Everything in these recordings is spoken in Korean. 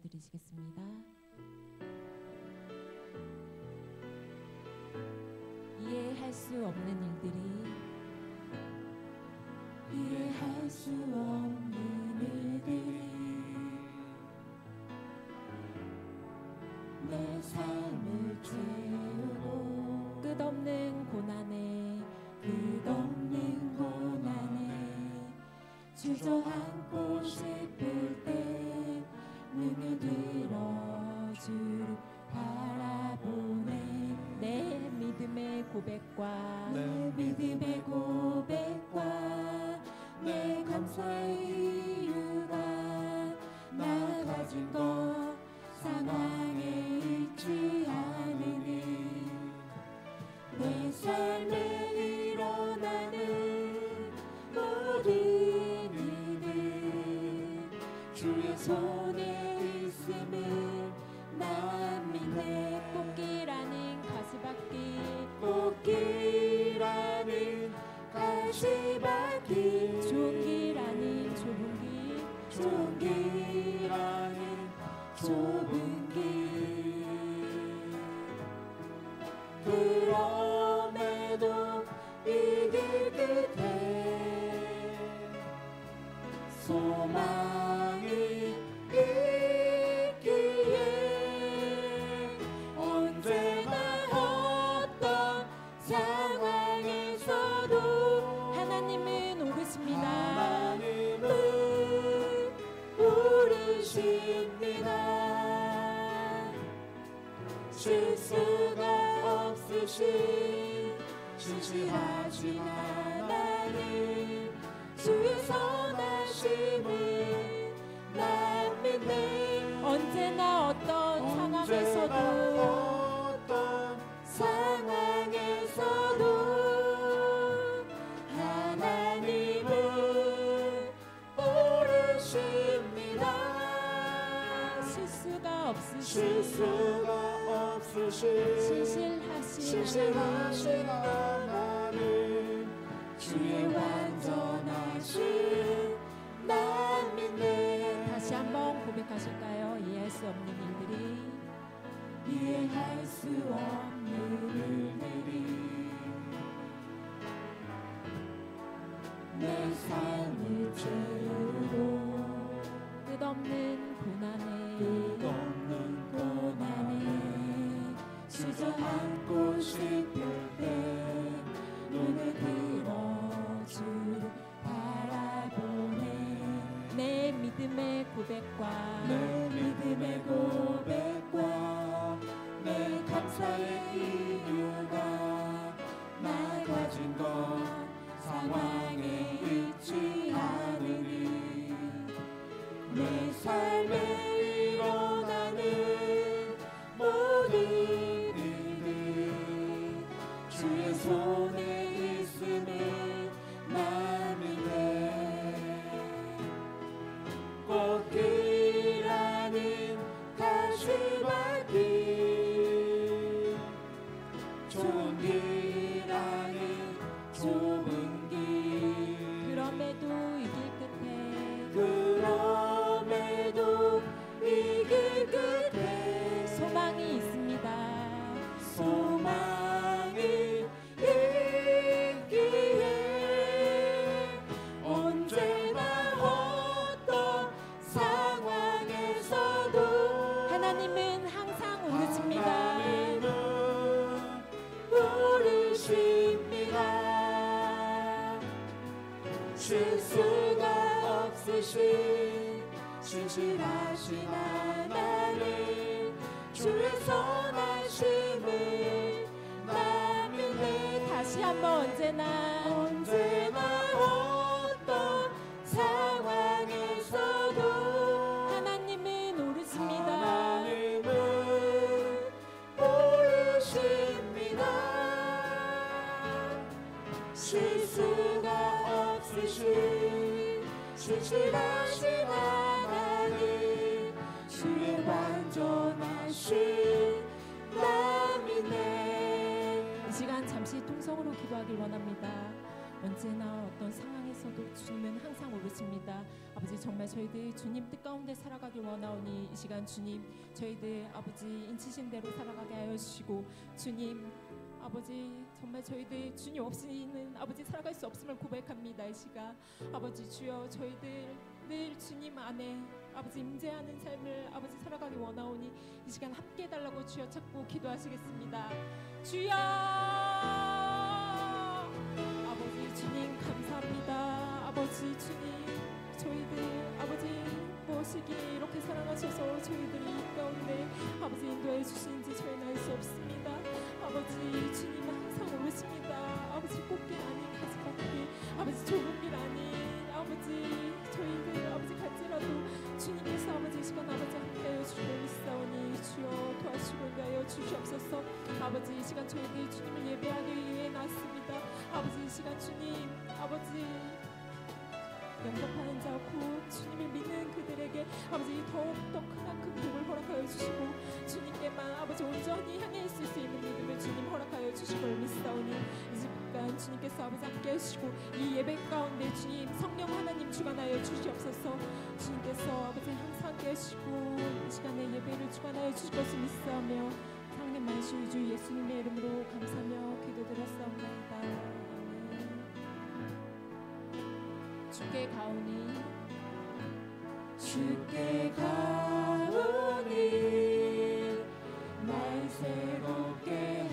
드리시겠습니다. 이해할 수 없는 일들이 이해할 수 없는 일들이 내 삶을 채우고 끝없는 고난에 주저앉고 싶을 때 눈을 들어 주를 바라보네. 내 믿음의 고백과 내 감사의 이유가 나 가진 것 상황에 있지 않으니 내 삶에 일어나는 모든 일들 주의 손에 있음을 난 믿네. 꽃길하는 가시밭길 꽃길하는 가시밭길 좋은 길 아닌 좁은 길 좋은 길 아닌 좁은 길 그럼에도 이 길 끝에 소망이 있기에 언제나 어떤 상황에서도 하나님은 오르십니다. 하나님은 오르십니다. 실수가 없으신 신실하신 하나님 주의 선하심을 난 믿네. 언제나 어떤 상황에서도 어떤 상황에서도 하나님은 오르십니다. 실수가 없으신 실수가 없으신 신실하신 하나님 주의 완전하신 난 믿네. 다시 한번 고백하실까요? 이해할 수 없는 일들이 이해할 수 없는 일들이 내 삶을 채우고 끝없는 고난에 주저앉고 싶을 때 눈을 들어 주를 바라보네. 내 믿음의 고백과 내 감사의 이유가 나 가진 것 상황에 있지 않으니 내 삶에 일어나는 모든 일들 주의 손에 있음을 난 믿네. 꽃길하는 가시밭길 좋은 길 아닌 좁은 길 그럼에도 이 길 끝에 소망이 있습니다. 소망이 있기에 언제나 어떤 상황에서도 하나님은 항상 오르십니다. 하나님은 오르십니다. 실수가 없으신 신실하신 하나님 주의 선하심을 난 믿네. 다시 한번 언제나 어떤 상황에서도 하나님은 오르십니다. 하나님은 오르십니다. 실수가 없으신 신실하신 하나님 주의 완전하신 난 믿네. 이 시간 잠시 통성으로 기도하길 원합니다. 언제나 어떤 상황에서도 주님은 항상 오르십니다. 아버지 정말 저희들 주님 뜻 가운데 살아가길 원하오니 이 시간 주님 저희들 아버지 인치신 대로 살아가게 하여 주시고 주님 아버지 정말 저희들 주님 없이는 아버지 살아갈 수 없음을 고백합니다. 이 시간 아버지 주여 저희들 늘 주님 안에 아버지 임재하는 삶을 아버지 살아가기 원하오니 이 시간 함께 해달라고 주여 찾고 기도하시겠습니다. 주여 아버지 주님 감사합니다. 아버지 주님 저희들 아버지 무엇이기에 이렇게 사랑하셔서 저희들이 이 가운데 아버지 인도해 주시는지 저희는 알 수 없습니다. 아버지 주님은 항상 오르십니다. 아버지 꽃길 아닌 가지밖에 아버지 좁은 길 아닌 아버지 저희들 아버지 갈지라도 주님께서 아버지 이 시간 아버지 함께하여 주시고 믿사오니 주여 도와주시고 인도하여 주시옵소서. 아버지 이 시간 저희들 주님을 예배하기 위해 나왔습니다. 아버지 이 시간 주님 아버지 영접하는 자 곧 주님을 믿는 그들에게 아버지 더욱더 크나큰 복을 허락하여 주시고 주님께만 아버지 온전히 향해 있을 수 있는 믿음을 주님 허락하여 주시고 믿사오니 이 시간 주님께서 아버지 함께 해주시고 이 예배 가운데 주님 성령 하나님 주관하여 주시옵소서. 주님께서 아버지 항상 함께 해주시고 이 시간에 예배를 주관하여 주실 것을 믿사오며 하나님 만주주 예수님의 이름으로 감사하며 기도드렸사옵나이다. 주께 가오니 주께 가오니 날 새롭게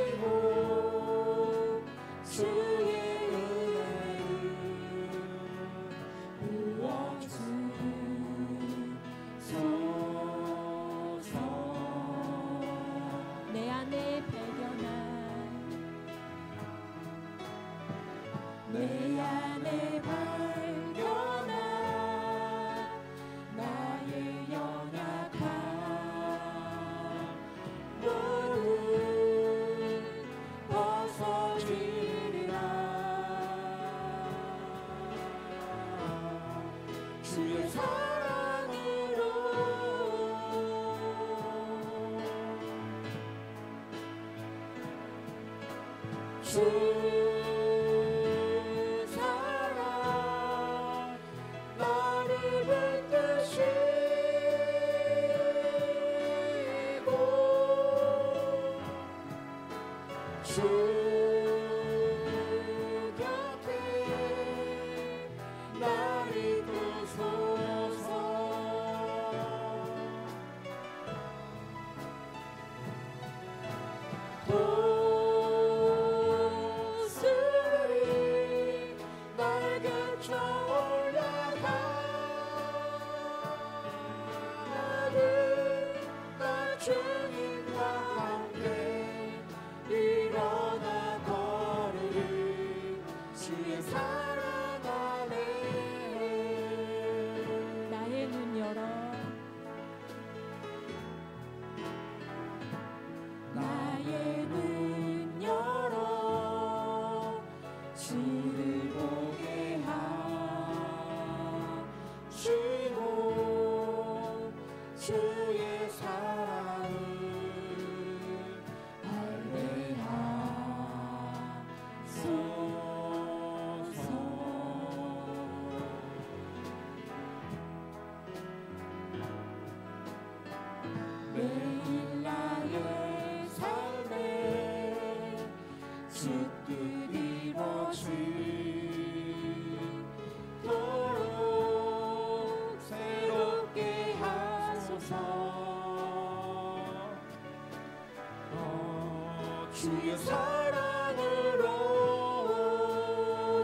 하시고 주의 은혜를 부어주소서. 내 안에 발견한 내 안에 발견한 나의 연약함 모두 벗어지리라. 주의 사랑으로 주 주 곁에 날 이끄소서. 도슬이 날 겹쳐 올라가는 날 주님과 함께 일어나 걸으리. 주의 사랑 안에 나의 눈 열어 나의 눈 열어 주를 보게 하시고 주의 사랑을 알게 하소서. 매일 나의 삶에 주 뜻 이루어지도록 새롭게 하소서. 주의 사랑으로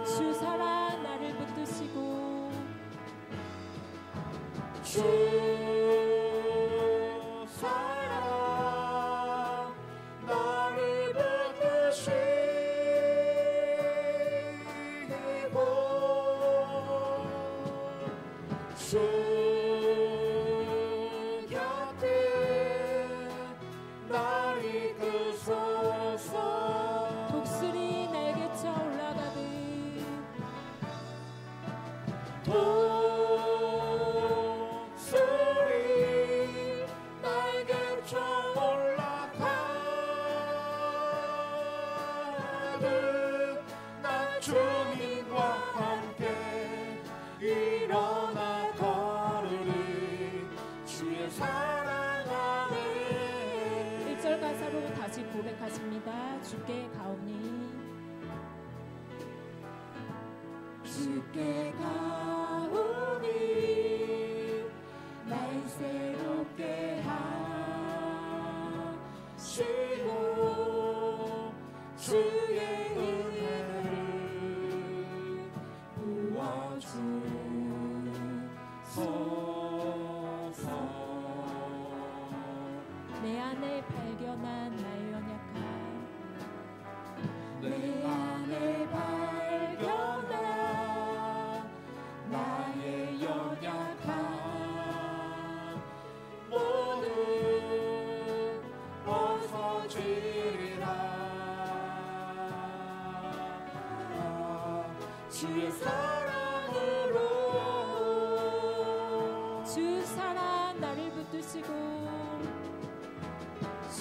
주 사랑 나를 붙드시고 주 사랑 나를 붙드시고 주 곁에 날 이끄소서. 독수리 날개 쳐 올라가듯 독수리 날개 쳐 올라가는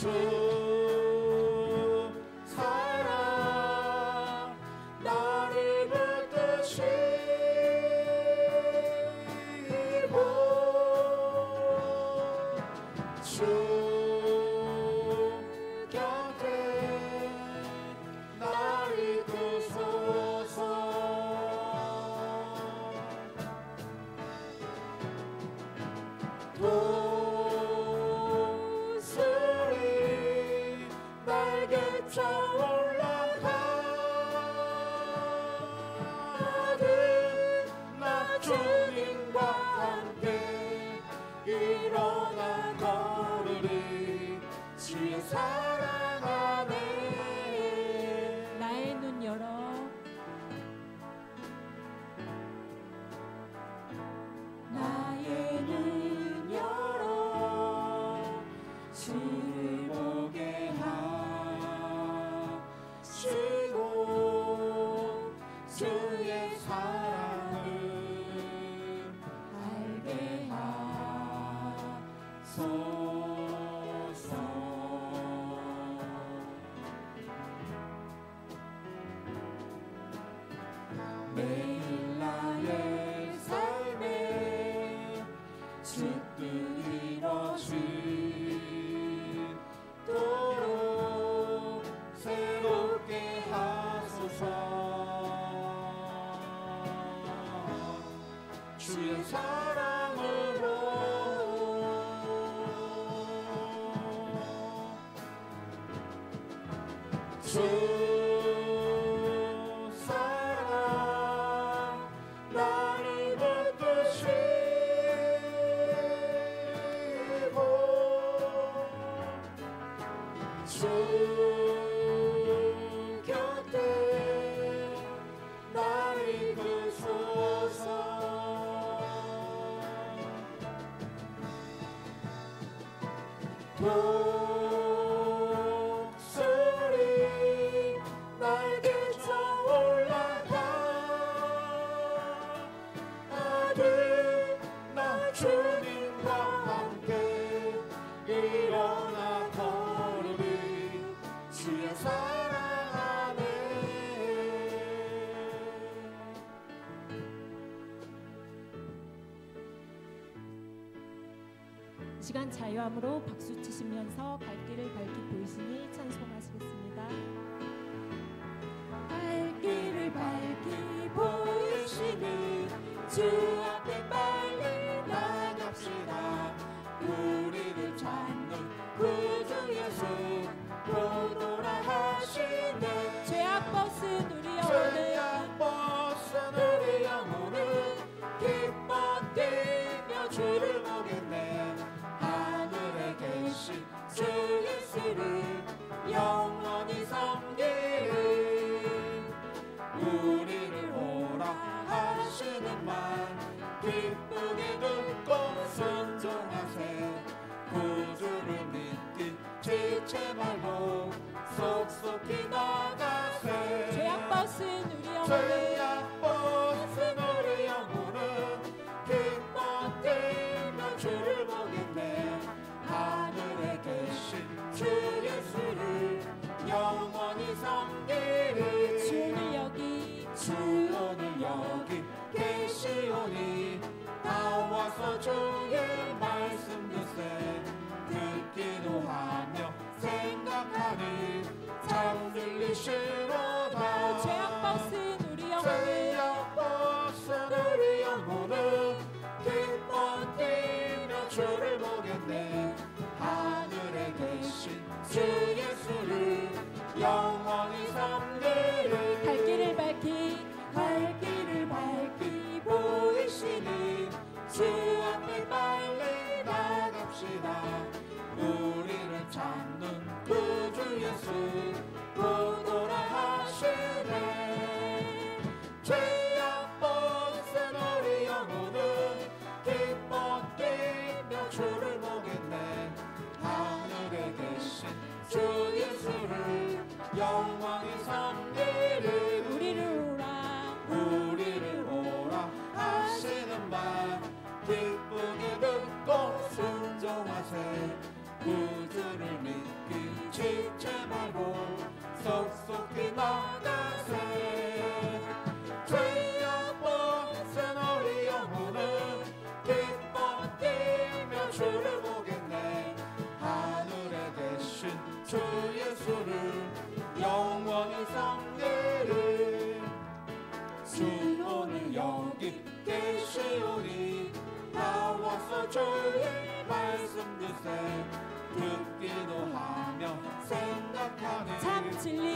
주 사랑 나를 붙드시고 주 곁에 날 이끄소서 도술이 날개쳐 올라가듯 나 주님과 함께 일어나 걸으리 주의 사랑 안에 나의 눈 열어 나의 눈 열어 주를 보게 하시고 주의 사랑을 알게 하소서 매일 나의 삶에 주뜻 이뤄지도록 새롭게 하소서 주의 사랑으로 주 사랑 나를 붙드시고 주 곁에 날 이끄소서 독수리 날개쳐 올라가듯 나 주님과 함께 일어나 걸으리 주의 사랑 안에 이 시간 자유함으로 박수 치시면서 갈 길을 밝히 보이시니 찬송하시겠습니다. 갈 길을 밝히 보이시니 주 앞에 빨리 나갑시다 우리를 찾는 구주 예수 보노라 하시네 죄악 벗은 우리 영혼을 죄악 벗은 우리 영혼은 기뻐 뛰며 주를 보겠네 하늘에 계신 주 예수를 영원히 섬기리 우리를 오라 하시는 말 기쁘게 듣고 순종하세 구주를 믿기 지체 말고 속속히 나가세 죄악 벗은 우리 영혼을 죄악 벗은 우리 영혼은 기뻐 뛰며 주를 보겠네 하늘에 계신 주 예수를 영원히 섬기리 주를 여기 주 오늘 여기 계시오니 나와서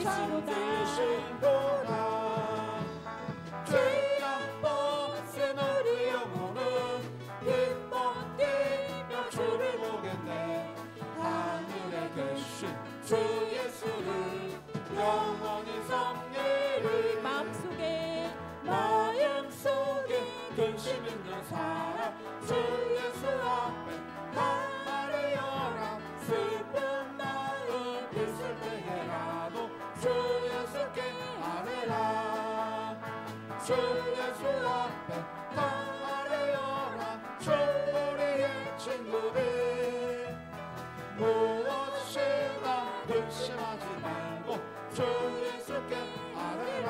만지시도다. 죄악 벗은 우리 영혼은 기뻐 뛰며 주를 보겠네. 하늘에 계신 주 예수를 영원히 섬기리. 마음속에 근심 있는 사람 주 예수 앞에 나아뢰어라. 슬픈 마음 있을 때에라도 주 예수께 아뢰라. 주 예수 앞에 나아뢰어라. 주 우리의 친구들 무엇이나 근심하지 말고 주 예수께 아뢰라.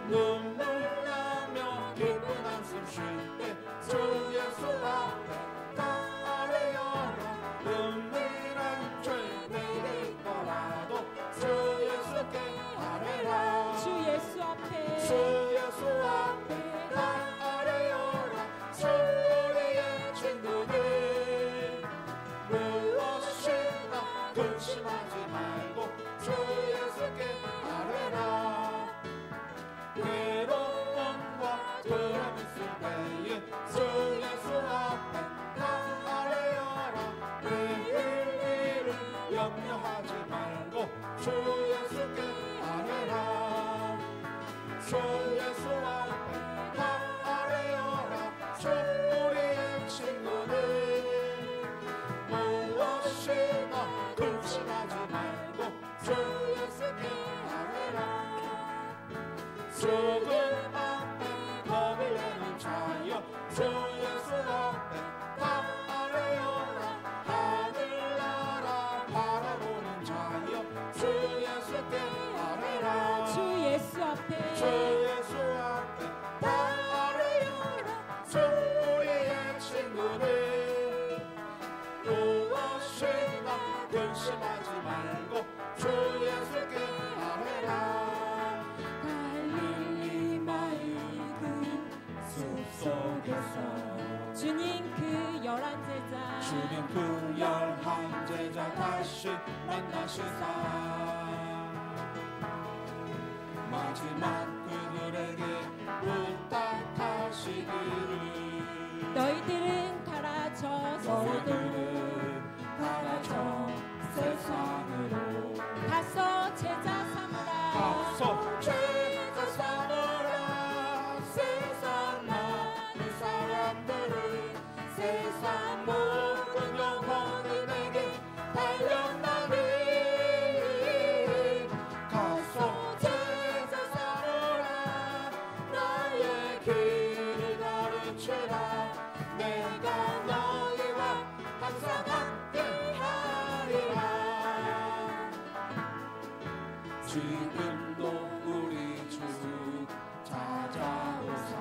눈물 나며 기쁜 한숨 쉴 때 주 예수 앞에 나아뢰어라. 은밀한 죄 내게 있더라도 주 예수께 아뢰라. 주 예수 앞에 주 예수 앞에 나아뢰어라. 주 우리의 친구들 무엇이나 근심하지 말고 주 예수께 아뢰라. 괴로움과 두려움 있을 때에 주 예수 앞에 나아뢰어라. 내일 일을 염려하지 말고 주 예수께 아뢰라. 주 예수 앞에 나아뢰어라. 주 우리의 친구들 무엇이나 근심하지 말고 주 예수께 아뢰라. 죽음 앞에 겁을 내는 자여 주 예수 앞에 나아뢰어라. 하늘나라 바라보는 자여 주 예수께 아뢰라. 주 예수 앞에 주 예수 앞에 나아뢰어라. 주 우리의 친구들 무엇이나 근심하지 말고 주 예수께 아뢰라. 주님 그 열한 제자 주님 그 열한 제자 다시 만나시사 마지막 그들에게 부탁하시기를. 너희들은 가라 저 세상으로 가서 제자 삼으라. 가서 제자 삼으라. 세상 많은 사람들을 세상 모든 영혼을 내게 달렸나니. 가서 제자 삼으라. 나의 길을 가르치라. 내가 너희와 항상 함께하리라. 지금도 우리 주 찾아오사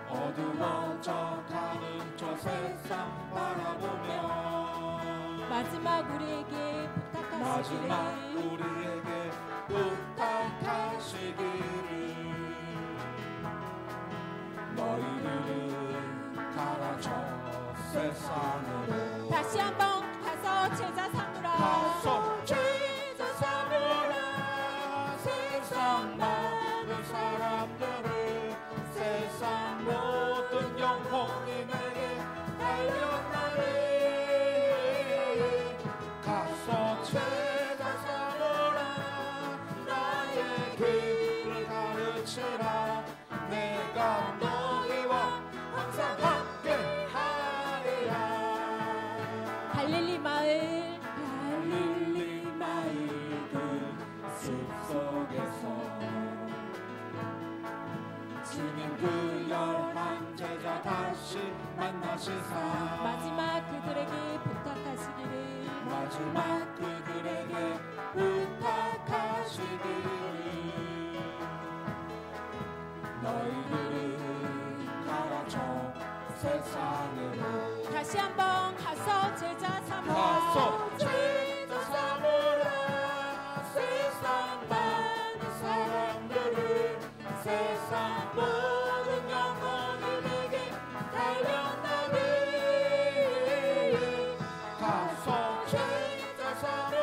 어두워져 가는 저 세상 바라보며 마지막 우리에게 부탁하시기를. 마지막 우리에게 부탁하시기를. 너희들은 가라 저 세상으로. 다시 한번 가서 제자 삼으라. 가서 제자 삼으라. 세상 많은 사람들을 세상 모든 영혼이 내게 달렸나니. 가서 제자 삼으라. 나의 길을 가르치라. 내가 너희와 항상 함께하리라. 갈릴리 마을 그 숲속에서 주님 그 열한 제자 다시 만나시사 마지막 그들에게 부탁하시기를. 마지막 그들에게 부탁하시기를. 너희들은 가라 저 세상으로. 다시 한번 가서 제자 삼으라. 가서 제자 삼으라. 세상 많은 사람들을 세상 모든 영혼을 내게 달렸나니. 가서 제자 삼으라.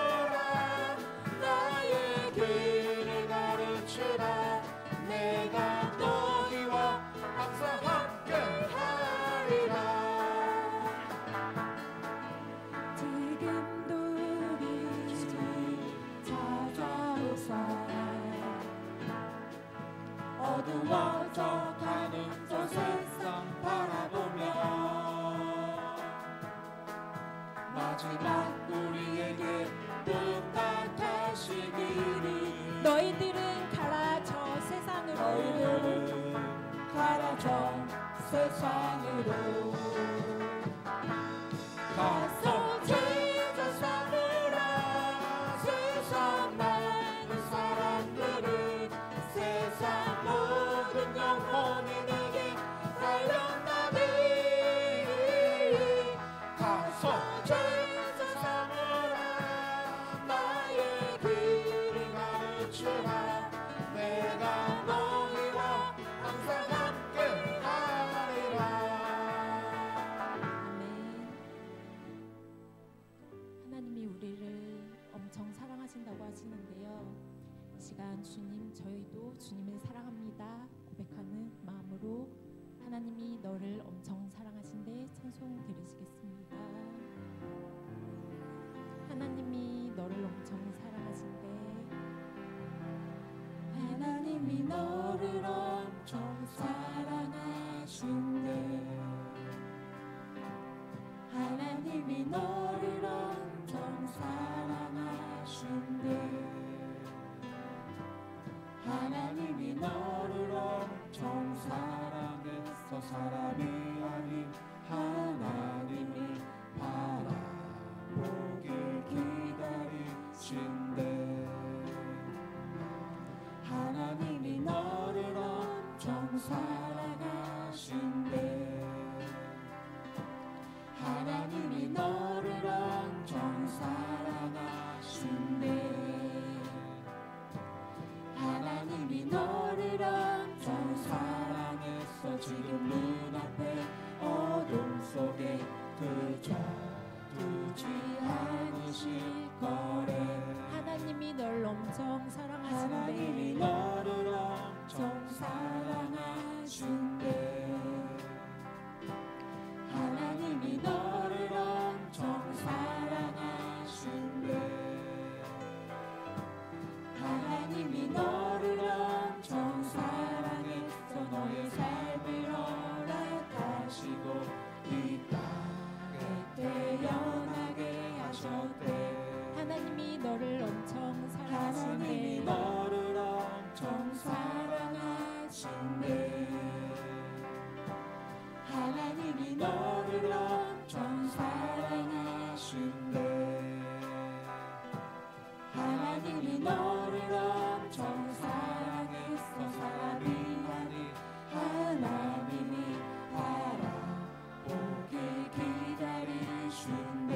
마지막 우리에게 부탁하시기를 너희들은 가라 저 세상으로 너희들은 가라 저 세상으로 가서 제자 삼으라 세상 많은 사람들을 세상 모든 영혼이 내게 달려나니 가서 제자 삼으라 나의 길을 가르치라 내가 너희와 항상 함께 하리라. 하나님이 우리를 엄청 사랑하신다고 하시는데요. 이 시간 주님, 저희도 주님을 사랑합니다 고백하는 마음으로 하나님이 너를 엄청 사랑하신데 찬송 드리시겠습니다. 하나님이 너를 엄청 사랑하신데 하나님이 너를 엄청 사랑하신대 하나님이 너를 엄청 사랑하신대 하나님이 너를 엄청 사랑해서 사람이 아닌 하나님을 바라보길 기다리신대 하나님이 너를 엄청 사랑하신대 하나님이 너를 엄청 사랑하신대 하나님이 너를 엄청 사랑해서 지금 눈앞에 어둠 속에 그저 두지 않으실 거래 하나님이 널 엄청 사랑하신대 하나님이 너를 엄청 사랑하신대 하나님이 너를 엄청 사랑하신대 하나님이 너를 엄청 사랑해서 너의 삶을 허락하시고 이 땅에 태어나게 하셨대 하나님이 너를 엄청 하나님이 사랑하신대 너를 엄청 사랑하신대 하나님이 너를 엄청 사랑하신대 하나님이 너를 엄청 사랑해서 사람이 아닌 하나님이 바라보길 기다리신대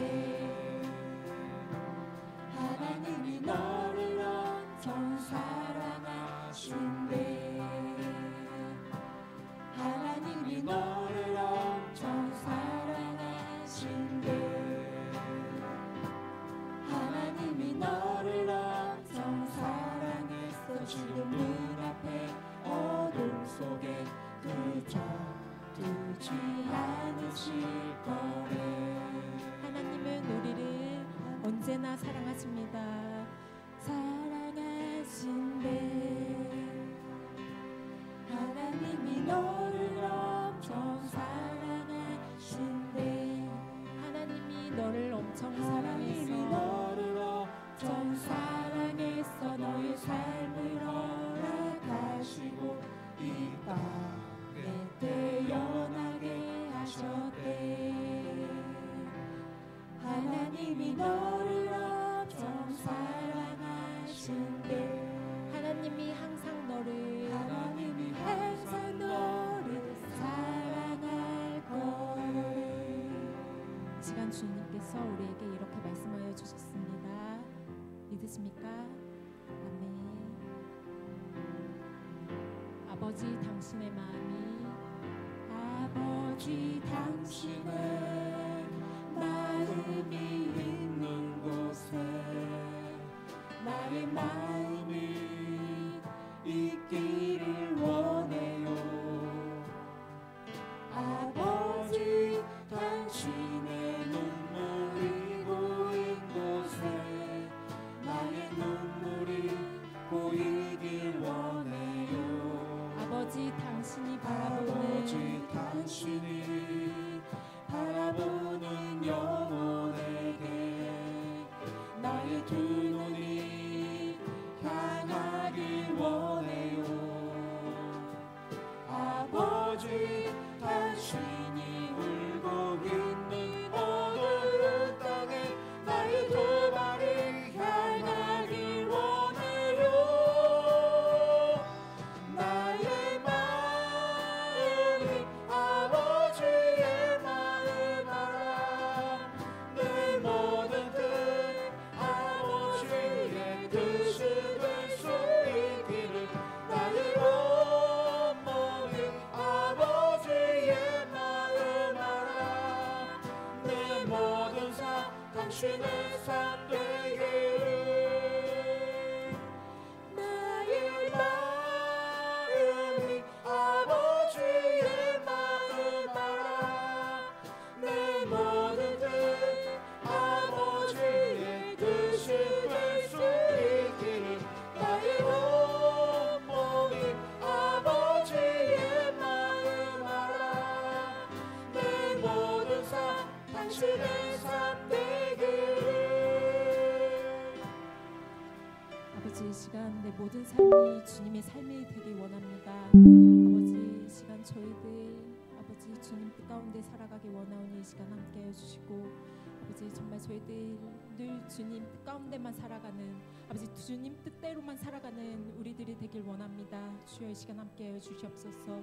하나님이 너를 엄청 사랑하신대 하나님이 너를 엄청 사랑하신대 하나님이 너를 엄청 사랑해서 지금 눈앞에 어둠 속에 그저 두지 않으실 거래 하나님은 우리를 언제나 사랑하십니다. 사랑하신대 하나님이 너를 엄청 사랑하신대 하나님이 너를 엄청 하나님이 사랑해서 너를 엄청 사랑해서 너의 삶을 허락하시고 이 땅에 태어나게 하셨대 하나님이 너를 엄청 사랑하신대 하나님이 항상 너를 하나님이 항상 너를 사랑할 거래 시간 주님께서 우리에게 이렇게 말씀하여 주셨습니다. 믿으십니까? 아멘. 아버지 당신의 마음이 아버지 당신의 마음이 있는 곳에 나의 마음이 있기를 원해요 아버지 당신의 눈물이 고인 곳에 나의 눈물이 보이길 원해요 아버지 당신이 당신이 바라보는 영혼에게 아버지 당신이 울고 있는 오늘 땅에 나의 두 발이 향하길 원해요. 나의 마음이 아버지의 마음 알아. 내 모든 뜻 아버지의 뜻이 될 수 있기를. 나의 온몸이 아버지의 마음 알아. 내 모든 삶 당신의 삶 되기를. 나의 마음이 아버지의 마음 알아. 내 모든 뜻 아버지의 뜻이 될 수 있기를. 나의 온몸이 아버지의 마음 알아. 내 모든 삶 당신의 삶 되기를. 아버지, 이 시간 내 모든 삶이 주님의 삶이 되길 원합니다. 아버지, 이 시간 저희들 아버지 주님 뜻 가운데 살아가기 원하오니 이 시간 함께해 주시고, 아버지 정말 저희들 늘 주님 뜻 가운데만 살아가는, 아버지 주님 뜻대로만 살아가는 우리들이 되길 원합니다. 주여 이 시간 함께해 주시옵소서.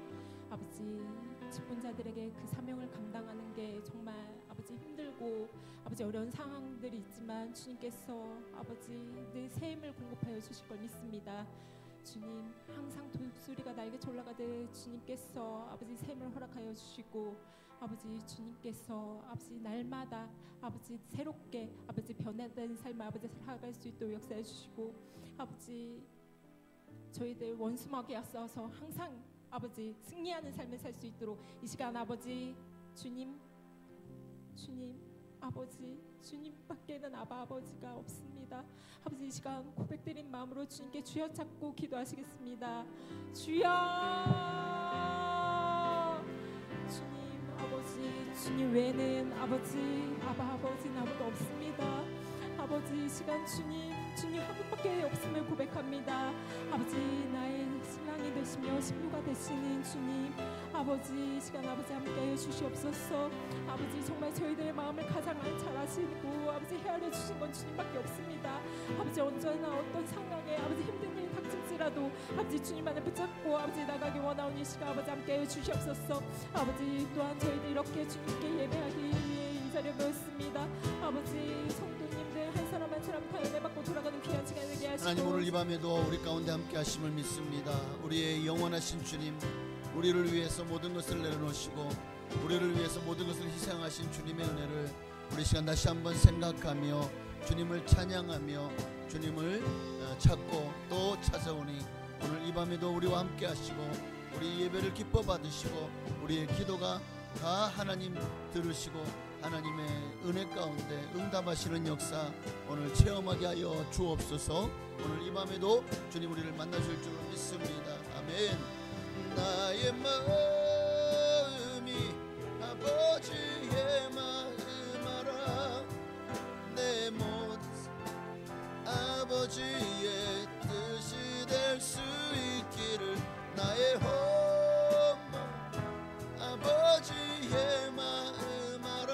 아버지 직분자들에게 그 사명을 감당하는 게 정말 아버지 힘들고 아버지 어려운 상황들이 있지만 주님께서 아버지 늘 새 힘을 공급하여 주실 걸 믿습니다. 주님 항상 독수리가 날개쳐 올라가듯 주님께서 아버지 새 힘을 허락하여 주시고, 아버지 주님께서 아버지 날마다 아버지 새롭게 아버지 변화된 삶을 아버지 살아갈 수 있도록 역사해 주시고, 아버지 저희들 원수마귀에 앞서서 항상 아버지 승리하는 삶을 살 수 있도록 이 시간 아버지 주님 아버지 주님밖에는 아버지가 없습니다. 아버지 이 시간 고백드린 마음으로 주님께 주여 찾고 기도하시겠습니다. 주여. 주님 아버지 주님 외에는 아버지는 아무도 없습니다. 아버지 이 시간 주님 한 분밖에 없음을 고백합니다. 아버지 나의 신랑이 되시며 신부가 되시는 주님, 아버지 이 시간 아버지 함께해 주시옵소서. 아버지 정말 저희들의 마음을 가장 잘 아시고 아버지 헤아려 주신 건 주님밖에 없습니다. 아버지 언제나 어떤 상황에 아버지 힘든 일이 닥칠지라도 아버지 주님 안에 붙잡고 아버지 나가기 원하오니 이 시간 아버지 함께해 주시옵소서. 아버지 또한 저희들 이렇게 주님께 예배하기 위해 이 자리에 모였습니다. 아버지 성도님들 한 사람 한 사람 다 은혜 받고 돌아가는 귀한 시간 되게 하시고, 하나님 오늘 이 밤에도 우리 가운데 함께 하심을 믿습니다. 우리의 영원하신 주님, 우리를 위해서 모든 것을 내려놓으시고 우리를 위해서 모든 것을 희생하신 주님의 은혜를 우리 시간 다시 한번 생각하며 주님을 찬양하며 주님을 찾고 또 찾아오니 오늘 이 밤에도 우리와 함께 하시고 우리 예배를 기뻐 받으시고 우리의 기도가 다 하나님 들으시고 하나님의 은혜 가운데 응답하시는 역사 오늘 체험하게 하여 주옵소서. 오늘 이 밤에도 주님 우리를 만나실 줄 믿습니다. 아멘. 나의 마음이 아버지의 마음 알아. 내 모든 아버지의 뜻이 될 수 있기를. 나의 온몸 아버지의 마음 알아.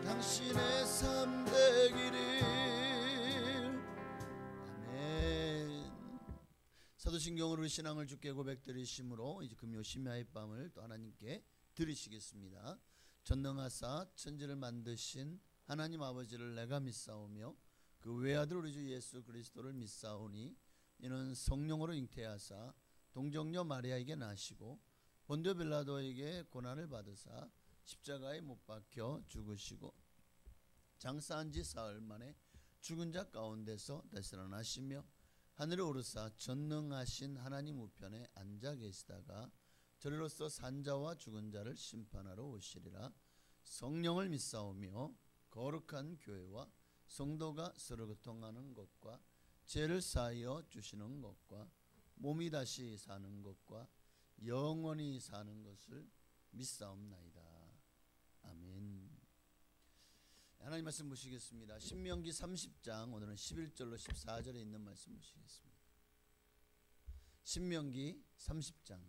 당신의 삶 되기를. 아멘. 사도신경으로 우리 신앙을 주께 고백드리심으로 이제 금요 심야의 밤을 또 하나님께 드리시겠습니다. 전능하사 천지를 만드신 하나님 아버지를 내가 믿사오며 그 외아들 우리 주 예수 그리스도를 믿사오니 이는 성령으로 잉태하사 동정녀 마리아에게 나시고 본디오 빌라도에게 고난을 받으사 십자가에 못 박혀 죽으시고 장사한 지 사흘 만에 죽은 자 가운데서 되살아나시며 하늘에 오르사 전능하신 하나님 우편에 앉아 계시다가 저리로서 산자와 죽은 자를 심판하러 오시리라. 성령을 믿사오며 거룩한 교회와 성도가 서로 교통하는 것과 죄를 사하여 주시는 것과 몸이 다시 사는 것과 영원히 사는 것을 믿사옵나이다. 아멘. 하나님 말씀 보시겠습니다. 신명기 30장 오늘은 11절로 14절에 있는 말씀 보시겠습니다. 신명기 30장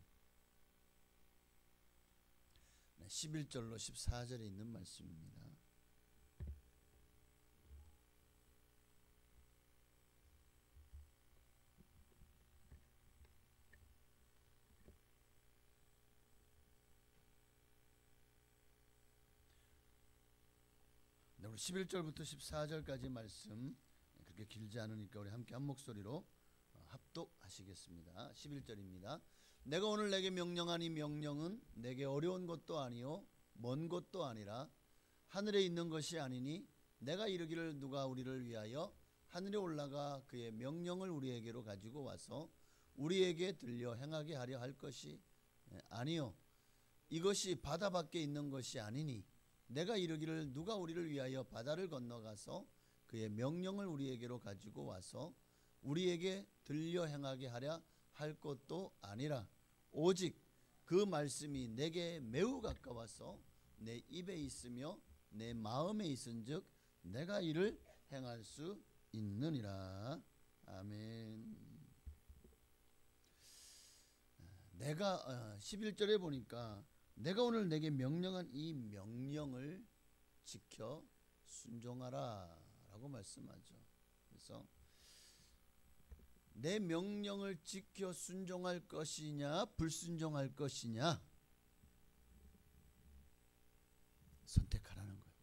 11절로 14절에 있는 말씀입니다. 우리 11절부터 14절까지 말씀 그렇게 길지 않으니까 우리 함께 한 목소리로 합독하시겠습니다. 11절입니다. 내가 오늘 내게 명령한 이 명령은 내게 어려운 것도 아니요 먼 것도 아니라 하늘에 있는 것이 아니니 내가 이르기를 누가 우리를 위하여 하늘에 올라가 그의 명령을 우리에게로 가지고 와서 우리에게 들려 행하게 하려 할 것이 아니요 이것이 바다 밖에 있는 것이 아니니 내가 이르기를 누가 우리를 위하여 바다를 건너가서 그의 명령을 우리에게로 가지고 와서 우리에게 들려 행하게 하려 할 것도 아니라 오직 그 말씀이 내게 매우 가까워서 내 입에 있으며 내 마음에 있은즉 내가 이를 행할 수 있느니라. 아멘. 내가 11절에 보니까 내가 오늘 내게 명령한 이 명령을 지켜 순종하라 라고 말씀하죠. 그래서 내 명령을 지켜 순종할 것이냐 불순종할 것이냐 선택하라는 거예요.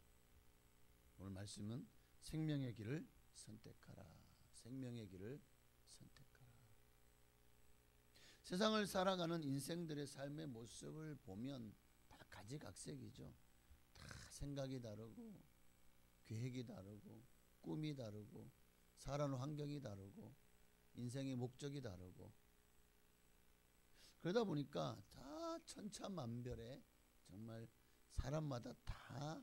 오늘 말씀은 생명의 길을 선택하라. 생명의 길을 선택하라. 세상을 살아가는 인생들의 삶의 모습을 보면 다 가지각색이죠. 다 생각이 다르고 계획이 다르고 꿈이 다르고 살아가는 환경이 다르고 인생의 목적이 다르고 그러다 보니까 다 천차만별의 정말 사람마다 다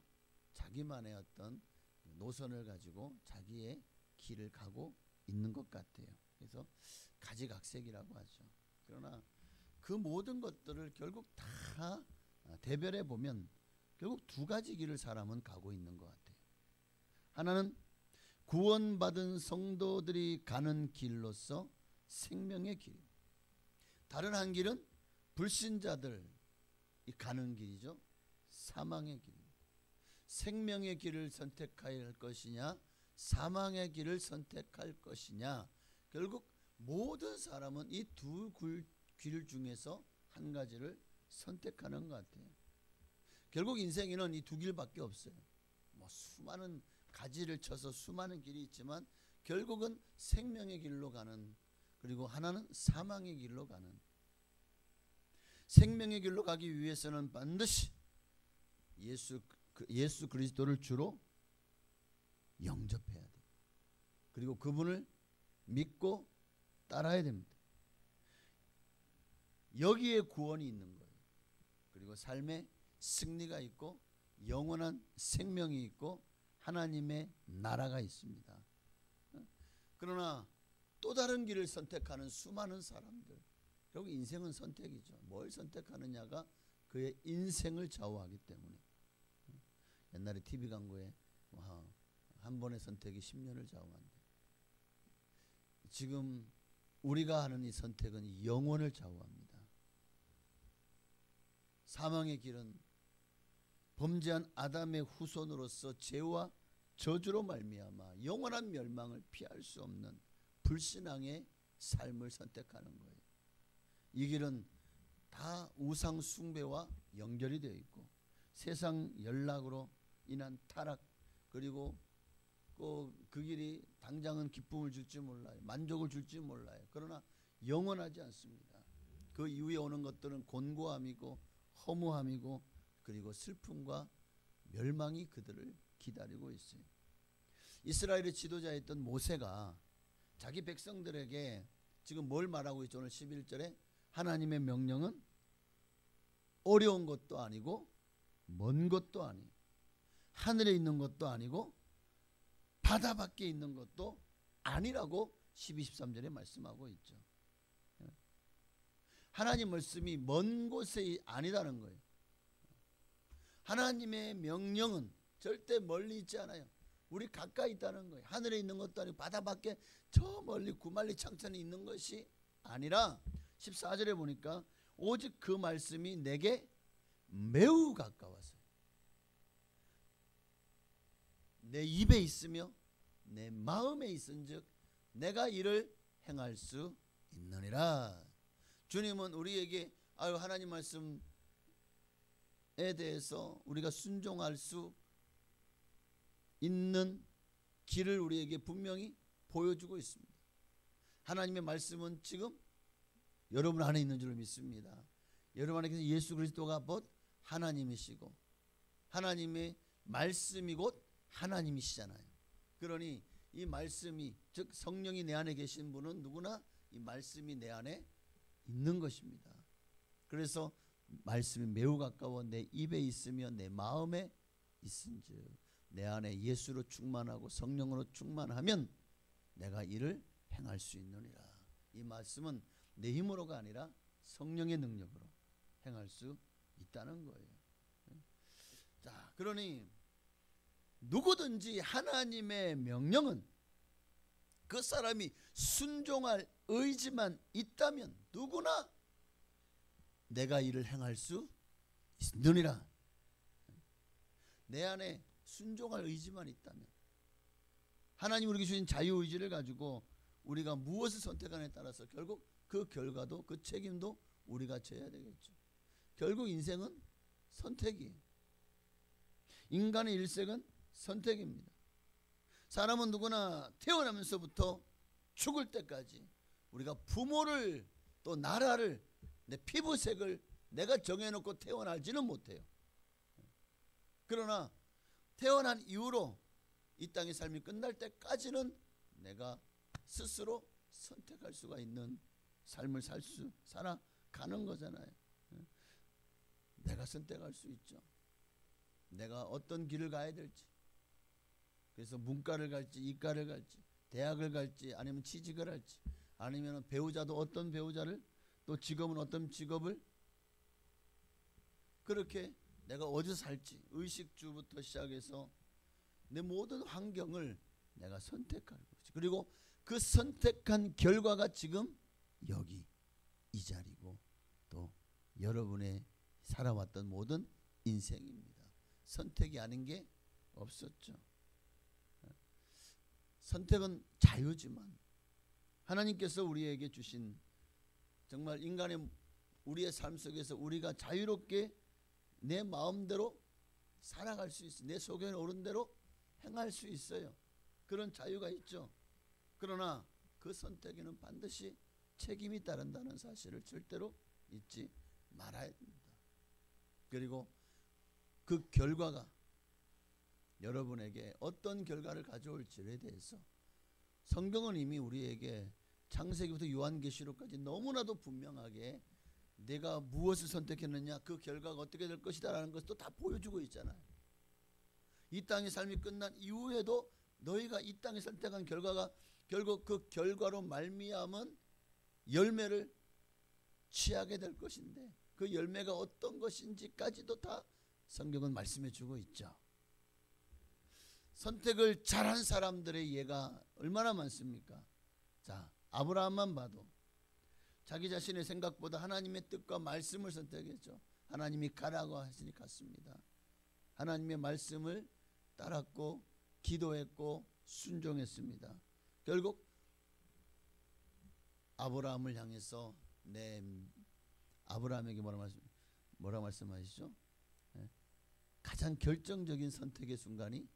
자기만의 어떤 노선을 가지고 자기의 길을 가고 있는 것 같아요. 그래서 가지각색이라고 하죠. 그러나 그 모든 것들을 결국 다 대별해 보면 결국 두 가지 길을 사람은 가고 있는 것 같아요. 하나는 구원받은 성도들이 가는 길로서 생명의 길. 다른 한 길은 불신자들이 가는 길이죠. 사망의 길. 생명의 길을 선택할 것이냐 사망의 길을 선택할 것이냐 결국 모든 사람은 이 두 길 중에서 한 가지를 선택하는 것 같아요. 결국 인생에는 이 두 길밖에 없어요. 뭐 수많은 가지를 쳐서 수많은 길이 있지만 결국은 생명의 길로 가는 그리고 하나는 사망의 길로 가는 생명의 길로 가기 위해서는 반드시 예수 그리스도를 주로 영접해야 돼요. 그리고 그분을 믿고 따라야 됩니다. 여기에 구원이 있는 거예요. 그리고 삶의 승리가 있고 영원한 생명이 있고 하나님의 나라가 있습니다. 그러나 또 다른 길을 선택하는 수많은 사람들 결국 인생은 선택이죠. 뭘 선택하느냐가 그의 인생을 좌우하기 때문에 옛날에 TV 광고에 한 번의 선택이 10년을 좌우한다. 지금 우리가 하는 이 선택은 영혼을 좌우합니다. 사망의 길은 범죄한 아담의 후손으로서 죄와 저주로 말미암아 영원한 멸망을 피할 수 없는 불신앙의 삶을 선택하는 거예요. 이 길은 다 우상 숭배와 연결이 되어 있고 세상 연락으로 인한 타락 그리고 그 길이 당장은 기쁨을 줄지 몰라요. 만족을 줄지 몰라요. 그러나 영원하지 않습니다. 그 이후에 오는 것들은 곤고함이고 허무함이고 그리고 슬픔과 멸망이 그들을 기다리고 있어요. 이스라엘의 지도자였던 모세가 자기 백성들에게 지금 뭘 말하고 있죠? 오늘 11절에 하나님의 명령은 어려운 것도 아니고 먼 것도 아니고 하늘에 있는 것도 아니고 바다 밖에 있는 것도 아니라고 12, 13절에 말씀하고 있죠. 하나님 말씀이 먼 곳이 아니다는 거예요. 하나님의 명령은 절대 멀리 있지 않아요. 우리 가까이 있다는 거예요. 하늘에 있는 것도 아니고 바다 밖에 저 멀리 구말리 창천에 있는 것이 아니라 14절에 보니까 오직 그 말씀이 내게 매우 가까워서 내 입에 있으며 내 마음에 있은즉 내가 이를 행할 수 있느니라. 주님은 우리에게 하나님 말씀에 대해서 우리가 순종할 수 있는 길을 우리에게 분명히 보여주고 있습니다. 하나님의 말씀은 지금 여러분 안에 있는 줄 믿습니다. 여러분 안에 예수 그리스도가 곧 하나님이시고 하나님의 말씀이 곧 하나님이시잖아요. 그러니 이 말씀이 즉 성령이 내 안에 계신 분은 누구나 이 말씀이 내 안에 있는 것입니다. 그래서 말씀이 매우 가까워 내 입에 있으며 내 마음에 있은즉 내 안에 예수로 충만하고 성령으로 충만하면 내가 이를 행할 수 있느니라. 이 말씀은 내 힘으로가 아니라 성령의 능력으로 행할 수 있다는 거예요. 자, 그러니 누구든지 하나님의 명령은 그 사람이 순종할 의지만 있다면 누구나 내가 이를 행할 수 있느니라. 내 안에 순종할 의지만 있다면 하나님 우리에게 주신 자유의지를 가지고 우리가 무엇을 선택하느냐에 따라서 결국 그 결과도 그 책임도 우리가 져야 되겠죠. 결국 인생은 선택이에요. 인간의 일생은 선택입니다. 사람은 누구나 태어나면서부터 죽을 때까지 우리가 부모를 또 나라를 내 피부색을 내가 정해놓고 태어나지는 못해요. 그러나 태어난 이후로 이 땅의 삶이 끝날 때까지는 내가 스스로 선택할 수가 있는 삶을 살아가는 거잖아요. 내가 선택할 수 있죠. 내가 어떤 길을 가야 될지. 그래서 문과를 갈지 이과를 갈지 대학을 갈지 아니면 취직을 할지 아니면 배우자도 어떤 배우자를 또 직업은 어떤 직업을 그렇게 내가 어디서 살지 의식주부터 시작해서 내 모든 환경을 내가 선택하는 거지. 그리고 그 선택한 결과가 지금 여기 이 자리고 또 여러분의 살아왔던 모든 인생입니다. 선택이 아닌 게 없었죠. 선택은 자유지만 하나님께서 우리에게 주신 정말 인간의 우리의 삶 속에서 우리가 자유롭게 내 마음대로 살아갈 수 있어요. 내 속에 오른 대로 행할 수 있어요. 그런 자유가 있죠. 그러나 그 선택에는 반드시 책임이 따른다는 사실을 절대로 잊지 말아야 됩니다. 그리고 그 결과가 여러분에게 어떤 결과를 가져올지에 대해서 성경은 이미 우리에게 창세기부터 요한계시록까지 너무나도 분명하게 내가 무엇을 선택했느냐 그 결과가 어떻게 될 것이다 라는 것도 다 보여주고 있잖아요. 이 땅의 삶이 끝난 이후에도 너희가 이 땅에 선택한 결과가 결국 그 결과로 말미암은 열매를 취하게 될 것인데 그 열매가 어떤 것인지까지도 다 성경은 말씀해 주고 있죠. 선택을 잘한 사람들의 예가 얼마나 많습니까? 자, 아브라함만 봐도 자기 자신의 생각보다 하나님의 뜻과 말씀을 선택했죠. 하나님이 가라고 하시니 갔습니다. 하나님의 말씀을 따랐고 기도했고 순종했습니다. 결국 아브라함을 향해서 아브라함에게 뭐라 말씀하시죠? 가장 결정적인 선택의 순간이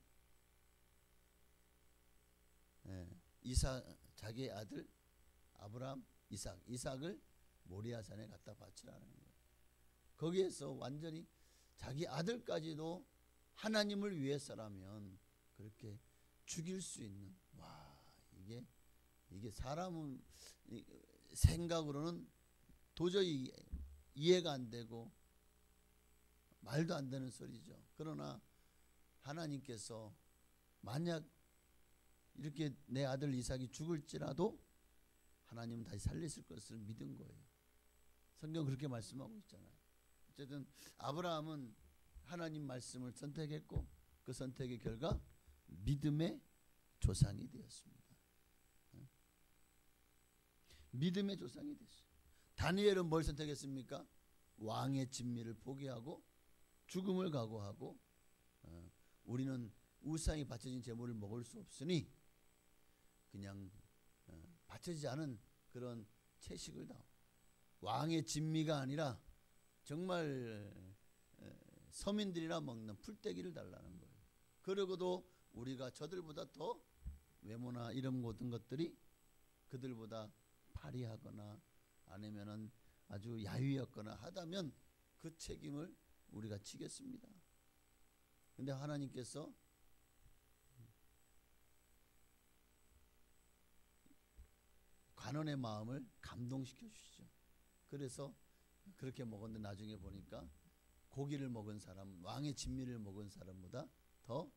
자기의 아들 아브라함 이삭을 모리아산에 갖다 바치라는 거예요. 거기에서 완전히 자기 아들까지도 하나님을 위해서라면 그렇게 죽일 수 있는 이게 사람은 생각으로는 도저히 이해가 안 되고 말도 안 되는 소리죠. 그러나 하나님께서 만약 이렇게 내 아들 이삭이 죽을지라도 하나님은 다시 살리실 것을 믿은 거예요. 성경 그렇게 말씀하고 있잖아요. 어쨌든 아브라함은 하나님 말씀을 선택했고 그 선택의 결과 믿음의 조상이 되었습니다. 믿음의 조상이 됐어요. 다니엘은 뭘 선택했습니까? 왕의 진미를 포기하고 죽음을 각오하고 우리는 우상이 바쳐진 제물을 먹을 수 없으니 그냥 바쳐지지 않은 그런 채식을 다 왕의 진미가 아니라 정말 서민들이나 먹는 풀떼기를 달라는 거예요. 그러고도 우리가 저들보다 더 외모나 이런 모든 것들이 그들보다 파리하거나 아니면은 아주 야위였거나 하다면 그 책임을 우리가 지겠습니다. 근데 하나님께서 관원의 마음을 감동시켜 주시죠. 그래서 그렇게 먹었는데 나중에 보니까 고기를 먹은 사람, 왕의 진미를 먹은 사람보다 더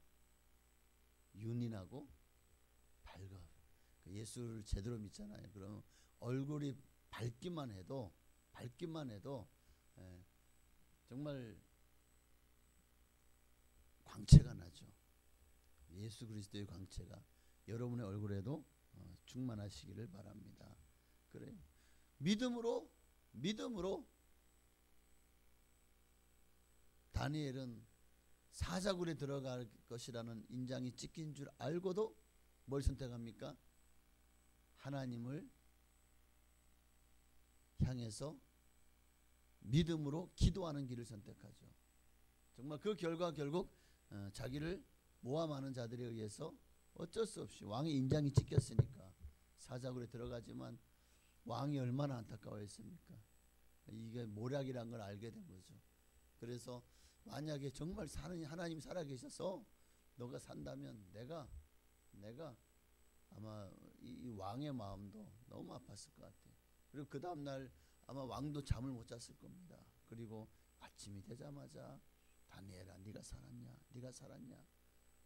윤인하고 밝아. 예수를 제대로 믿잖아요. 그럼 얼굴이 밝기만 해도 정말 광채가 나죠. 예수 그리스도의 광채가 여러분의 얼굴에도 충만하시기를 바랍니다. 그래요. 믿음으로 다니엘은 사자굴에 들어갈 것이라는 인장이 찍힌 줄 알고도 뭘 선택합니까? 하나님을 향해서 믿음으로 기도하는 길을 선택하죠. 정말 그 결과 결국 자기를 모함하는 자들에 의해서 어쩔 수 없이 왕의 인장이 찍혔으니까 사자굴에 들어가지만 왕이 얼마나 안타까워했습니까? 이게 모략이란 걸 알게 된 거죠. 그래서 만약에 정말 하나님 살아계셔서 너가 산다면 내가 아마 이 왕의 마음도 너무 아팠을 것 같아요. 그리고 그 다음날 아마 왕도 잠을 못 잤을 겁니다. 그리고 아침이 되자마자 다니엘아 네가 살았냐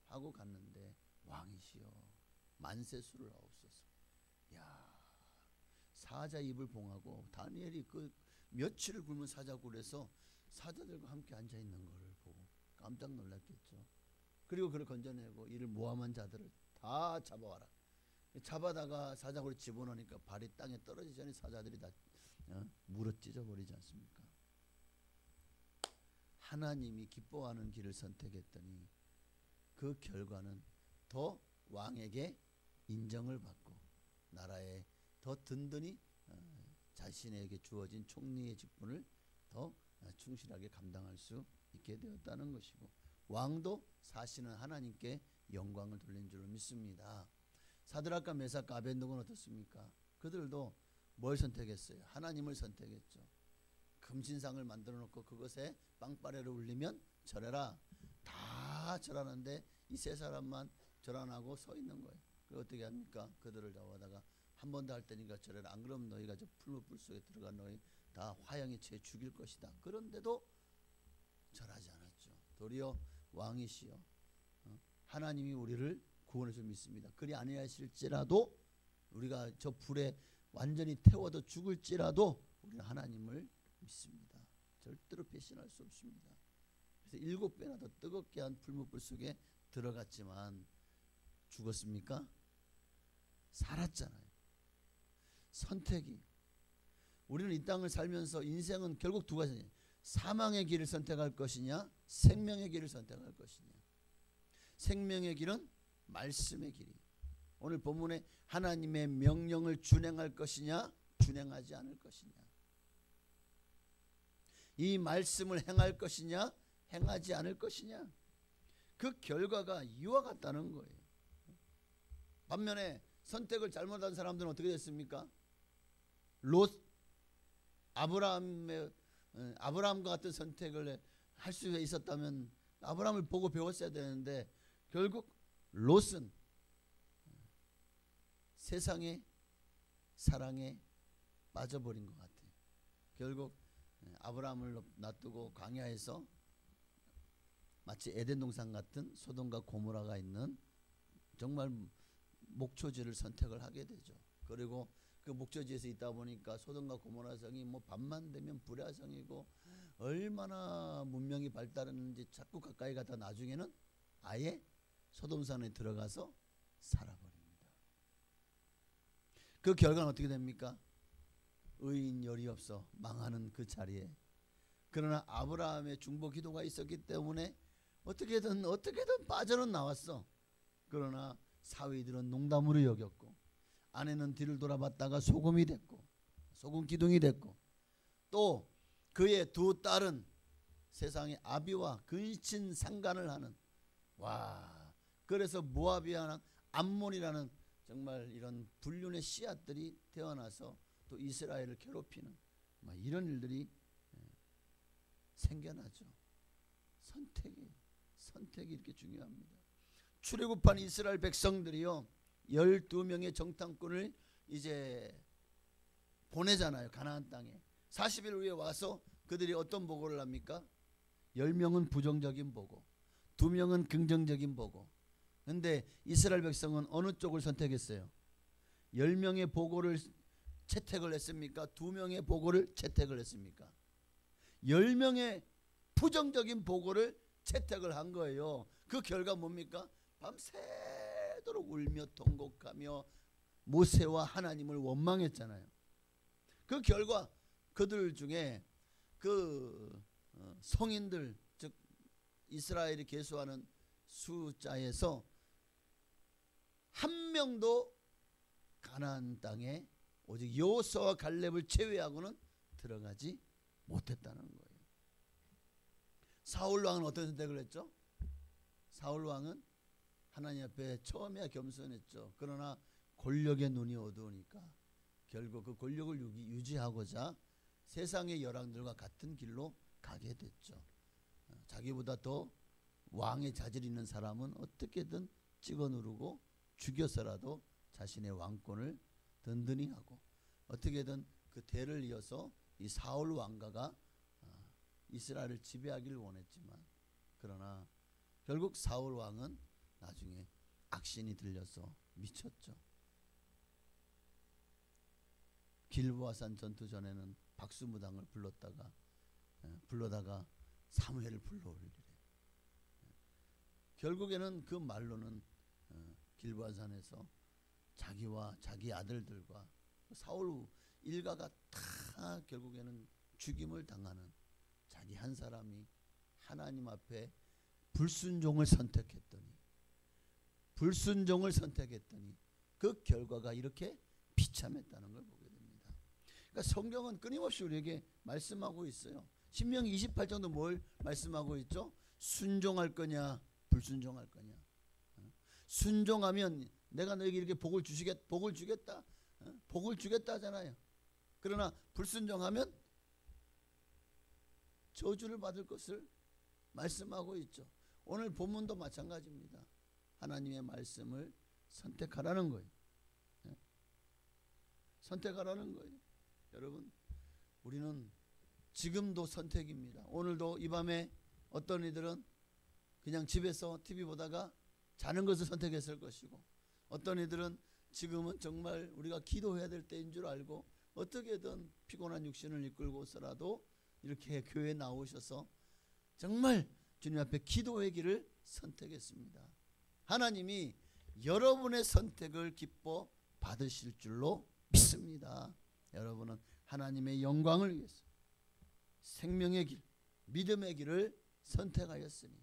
하고 갔는데 왕이시여 만세수를 하옵소서. 야, 사자 입을 봉하고 다니엘이 그 며칠을 굶은 사자굴에서 사자들과 함께 앉아 있는 것을 보고 깜짝 놀랐겠죠. 그리고 그를 건져내고 이를 모함한 자들을 다 잡아와라. 잡아다가 사자굴에 집어넣으니까 발이 땅에 떨어지기 전에 사자들이 다 물어 찢어버리지 않습니까? 하나님이 기뻐하는 길을 선택했더니 그 결과는 더 왕에게 인정을 받고 나라에 더 든든히 자신에게 주어진 총리의 직분을 더 충실하게 감당할 수 있게 되었다는 것이고 왕도 사실은 하나님께 영광을 돌린 줄을 믿습니다. 사드락과 메삭과 아벤노고는 어떻습니까? 그들도 뭘 선택했어요? 하나님을 선택했죠. 금신상을 만들어 놓고 그것에 빵빠레를 울리면 절해라. 다 절하는데 이 세 사람만 절 안 하고 서 있는 거예요. 그걸 어떻게 합니까? 그들을 잡아다가 한 번 더 할 테니까 절해라. 안 그러면 너희가 저 풀무불 속에 들어간 너희 다 화형에 채 죽일 것이다. 그런데도 절하지 않았죠. 도리어 왕이시여 하나님이 우리를 구원해 줄 믿습니다. 그리 아니하실지라도 우리가 저 불에 완전히 태워도 죽을지라도 우리는 하나님을 믿습니다. 절대로 배신할 수 없습니다. 그래서 7배나 더 뜨겁게 한 풀무불 속에 들어갔지만 죽었습니까? 살았잖아요. 선택이 우리는 이 땅을 살면서 인생은 결국 두 가지예요. 사망의 길을 선택할 것이냐 생명의 길을 선택할 것이냐. 생명의 길은 말씀의 길이 오늘 본문에 하나님의 명령을 준행할 것이냐 준행하지 않을 것이냐. 이 말씀을 행할 것이냐 행하지 않을 것이냐. 그 결과가 이와 같다는 거예요. 반면에 선택을 잘못한 사람들은 어떻게 됐습니까? 롯 아브라함과 같은 선택을 할 수 있었다면 아브라함을 보고 배웠어야 되는데 결국 롯은 세상의 사랑에 빠져버린 것 같아요. 결국 아브라함을 놔두고 광야에서 마치 에덴 동산 같은 소돔과 고모라가 있는 정말 목초지를 선택을 하게 되죠. 그리고 그 목초지에서 있다 보니까 소돔과 고모라 성이 뭐 밤만 되면 불야성이고 얼마나 문명이 발달했는지 자꾸 가까이 가다 나중에는 아예 소돔산에 들어가서 살아버립니다. 그 결과는 어떻게 됩니까? 의인 열이 없어 망하는 그 자리에, 그러나 아브라함의 중보 기도가 있었기 때문에 어떻게든 빠져는 나왔어. 그러나 사위들은 농담으로 여겼고, 아내는 뒤를 돌아봤다가 소금이 됐고, 소금 기둥이 됐고, 또 그의 두 딸은 세상의 아비와 근친 상간을 하는, 와, 그래서 모압이라는 암몬이라는 정말 이런 불륜의 씨앗들이 태어나서 또 이스라엘을 괴롭히는 이런 일들이 생겨나죠. 선택이 이렇게 중요합니다. 출애굽한 이스라엘 백성들이요, 12명의 정탐꾼을 이제 보내잖아요. 가나안 땅에 40일 후에 와서 그들이 어떤 보고를 합니까? 10명은 부정적인 보고, 2명은 긍정적인 보고. 근데 이스라엘 백성은 어느 쪽을 선택했어요? 10명의 보고를 채택을 했습니까? 2명의 보고를 채택을 했습니까? 10명의 부정적인 보고를 채택을 한 거예요. 그 결과 뭡니까? 밤새도록 울며 통곡하며 모세와 하나님을 원망했잖아요. 그 결과 그들 중에 그 성인들, 즉 이스라엘이 계수하는 숫자에서 한 명도 가나안 땅에 오직 여호수아와 갈렙을 제외하고는 들어가지 못했다는 거예요. 사울 왕은 어떤 선택을 했죠? 사울 왕은 하나님 앞에 처음에야 겸손했죠. 그러나 권력의 눈이 어두우니까 결국 그 권력을 유지하고자 세상의 열왕들과 같은 길로 가게 됐죠. 자기보다 더 왕의 자질이 있는 사람은 어떻게든 찍어 누르고 죽여서라도 자신의 왕권을 든든히 하고, 어떻게든 그 대를 이어서 이 사울 왕가가 이스라엘을 지배하기를 원했지만, 그러나 결국 사울 왕은 나중에 악신이 들려서 미쳤죠. 길보아산 전투 전에는 박수무당을 불러다가 사무엘을 불러올리래. 결국에는 그 말로는 길보아산에서 자기와 자기 아들들과 사울 일가가 다 결국에는 죽임을 당하는, 자기 한 사람이 하나님 앞에 불순종을 선택했더니 그 결과가 이렇게 비참했다는 걸 보게 됩니다. 그러니까 성경은 끊임없이 우리에게 말씀하고 있어요. 신명기 28장도 뭘 말씀하고 있죠? 순종할 거냐 불순종할 거냐. 순종하면 내가 너에게 이렇게 복을 주겠다 하잖아요. 그러나 불순종하면 저주를 받을 것을 말씀하고 있죠. 오늘 본문도 마찬가지입니다. 하나님의 말씀을 선택하라는 거예요. 선택하라는 거예요. 여러분, 우리는 지금도 선택입니다. 오늘도 이 밤에 어떤 이들은 그냥 집에서 TV 보다가 자는 것을 선택했을 것이고, 어떤 이들은 지금은 정말 우리가 기도해야 될 때인 줄 알고 어떻게든 피곤한 육신을 이끌고서라도 이렇게 교회에 나오셔서 정말 주님 앞에 기도의 길을 선택했습니다. 하나님이 여러분의 선택을 기뻐 받으실 줄로 믿습니다. 여러분은 하나님의 영광을 위해서 생명의 길, 믿음의 길을 선택하였으니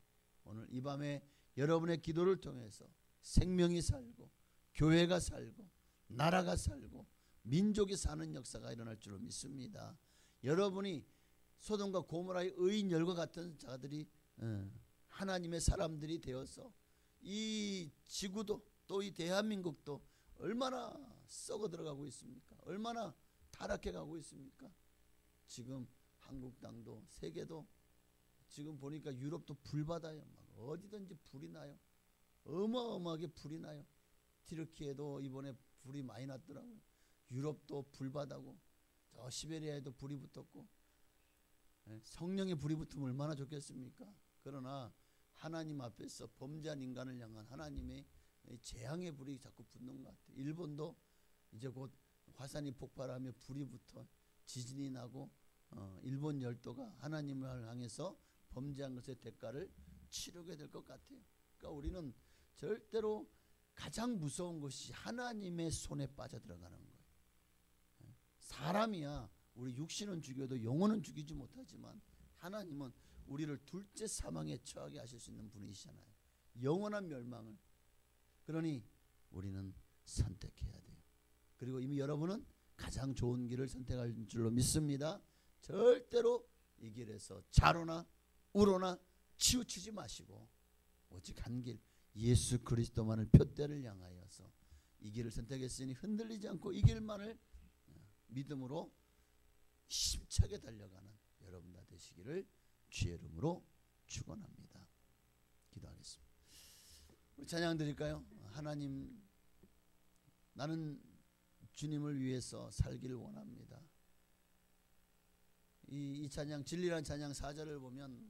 오늘 이 밤에 여러분의 기도를 통해서 생명이 살고 교회가 살고 나라가 살고 민족이 사는 역사가 일어날 줄로 믿습니다. 여러분이 소돔과 고모라의 의인 열과 같은 자들이 하나님의 사람들이 되어서 이 지구도 또 이 대한민국도 얼마나 썩어 들어가고 있습니까? 얼마나 타락해 가고 있습니까? 지금 한국 땅도 세계도 지금 보니까 유럽도 불바다요. 막 어디든지 불이 나요. 어마어마하게 불이 나요. 튀르키예도 이번에 불이 많이 났더라고요. 유럽도 불바다고, 저 시베리아에도 불이 붙었고, 성령의 불이 붙으면 얼마나 좋겠습니까? 그러나 하나님 앞에서 범죄한 인간을 향한 하나님의 재앙의 불이 자꾸 붙는 것 같아요. 일본도 이제 곧 화산이 폭발하며 불이 붙어 지진이 나고 일본 열도가 하나님을 향해서 범죄한 것의 대가를 치르게 될 것 같아요. 그러니까 우리는 절대로 가장 무서운 것이 하나님의 손에 빠져 들어가는 거예요. 사람이야 우리 육신은 죽여도 영혼은 죽이지 못하지만 하나님은 우리를 둘째 사망에 처하게 하실 수 있는 분이시잖아요. 영원한 멸망을. 그러니 우리는 선택해야 돼요. 그리고 이미 여러분은 가장 좋은 길을 선택할 줄로 믿습니다. 절대로 이 길에서 좌로나 우로나 치우치지 마시고 오직 한 길, 예수 그리스도만을 표대를 향하여서 이 길을 선택했으니 흔들리지 않고 이 길만을 믿음으로 힘차게 달려가는 여러분 다 되시기를 주의 이름으로 축원합니다. 기도하겠습니다. 우리 찬양 드릴까요? 하나님, 나는 주님을 위해서 살기를 원합니다. 이 찬양, 진리란 찬양 4절을 보면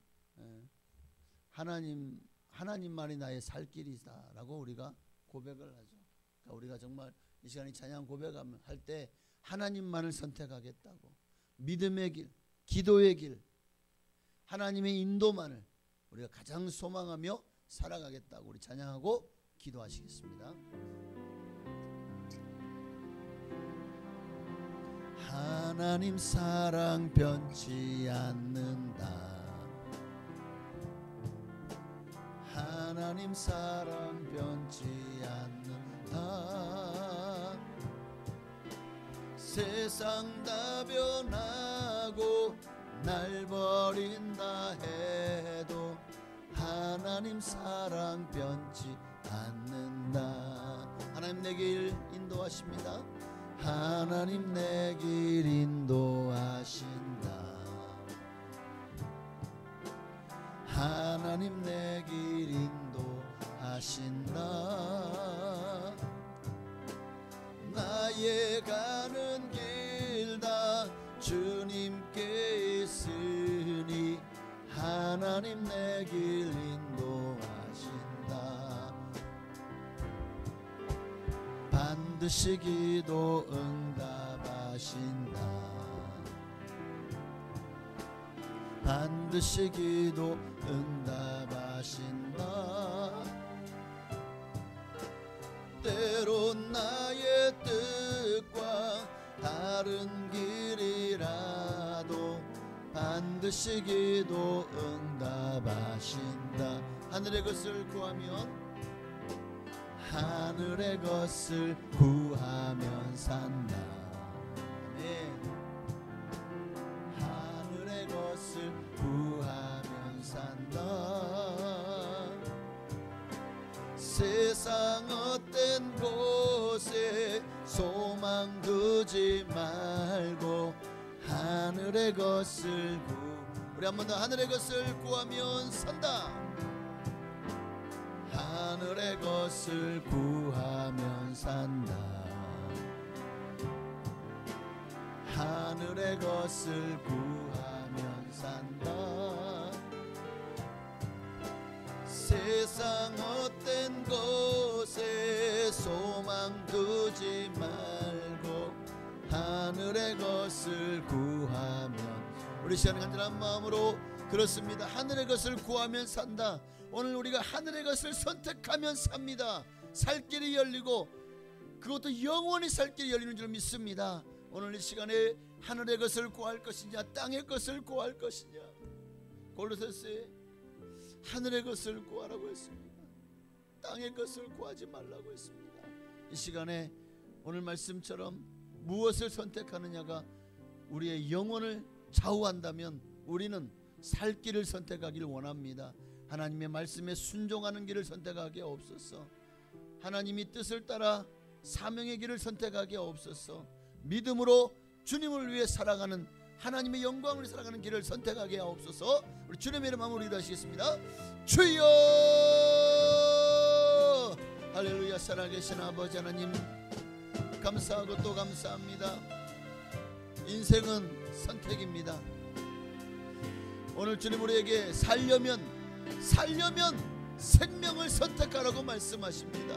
하나님만이 나의 살 길이다라고 우리가 고백을 하죠. 그러니까 우리가 정말 이 시간에 찬양 고백할 때 하나님만을 선택하겠다고, 믿음의 길, 기도의 길, 하나님의 인도만을 우리가 가장 소망하며 살아가겠다고 우리 찬양하고 기도하시겠습니다. 하나님 사랑 변치 않는다. 하나님 사랑 변치 않는다. 세상 다 변하고 날 버린다 해도 하나님 사랑 변치 않는다. 하나님 내 길 인도하십니다. 하나님 내 길 인도하신다. 하나님 내 길 인도하신다. 나의 가는 길 다 주님께 있으니 하나님 내 길 인도하신다. 반드시 기도 응답하신다. 반드시 기도 응답하신다. 때론 나의 뜻과 다른 길이라도 반드시 기도 응답하신다. 하늘의 것을 구하면 하늘의 것을 구하면 산다. 아멘. 하늘의 것을 구하면 산다. 세상 헛된 곳에 소망 두지 말고 하늘의 것을 우리 한 번 더 하늘의 것을 구하면 산다. 하늘의 것을 구하면 산다. 하늘의 것을 구하면 산다. 세상 헛된 곳에 소망 두지 말고 하늘의 것을 구하면 우리 시간에 간절한 마음으로 그렇습니다. 하늘의 것을 구하면 산다. 오늘 우리가 하늘의 것을 선택하면 삽니다. 살 길이 열리고 그것도 영원히 살 길이 열리는 줄 믿습니다. 오늘 이 시간에 하늘의 것을 구할 것이냐 땅의 것을 구할 것이냐. 골로새서에 하늘의 것을 구하라고 했습니다. 땅의 것을 구하지 말라고 했습니다. 이 시간에 오늘 말씀처럼 무엇을 선택하느냐가 우리의 영혼을 좌우한다면 우리는 살 길을 선택하기를 원합니다. 하나님의 말씀에 순종하는 길을 선택하게 없소서. 하나님이 뜻을 따라 사명의 길을 선택하게 없소서. 믿음으로 주님을 위해 살아가는 하나님의 영광을 살아가는 길을 선택하게 없소서. 우리 주님의 이름 한번 기도하시겠습니다. 주여 할렐루야. 살아계신 아버지 하나님 감사하고 또 감사합니다. 인생은 선택입니다. 오늘 주님 우리에게 살려면 생명을 선택하라고 말씀하십니다.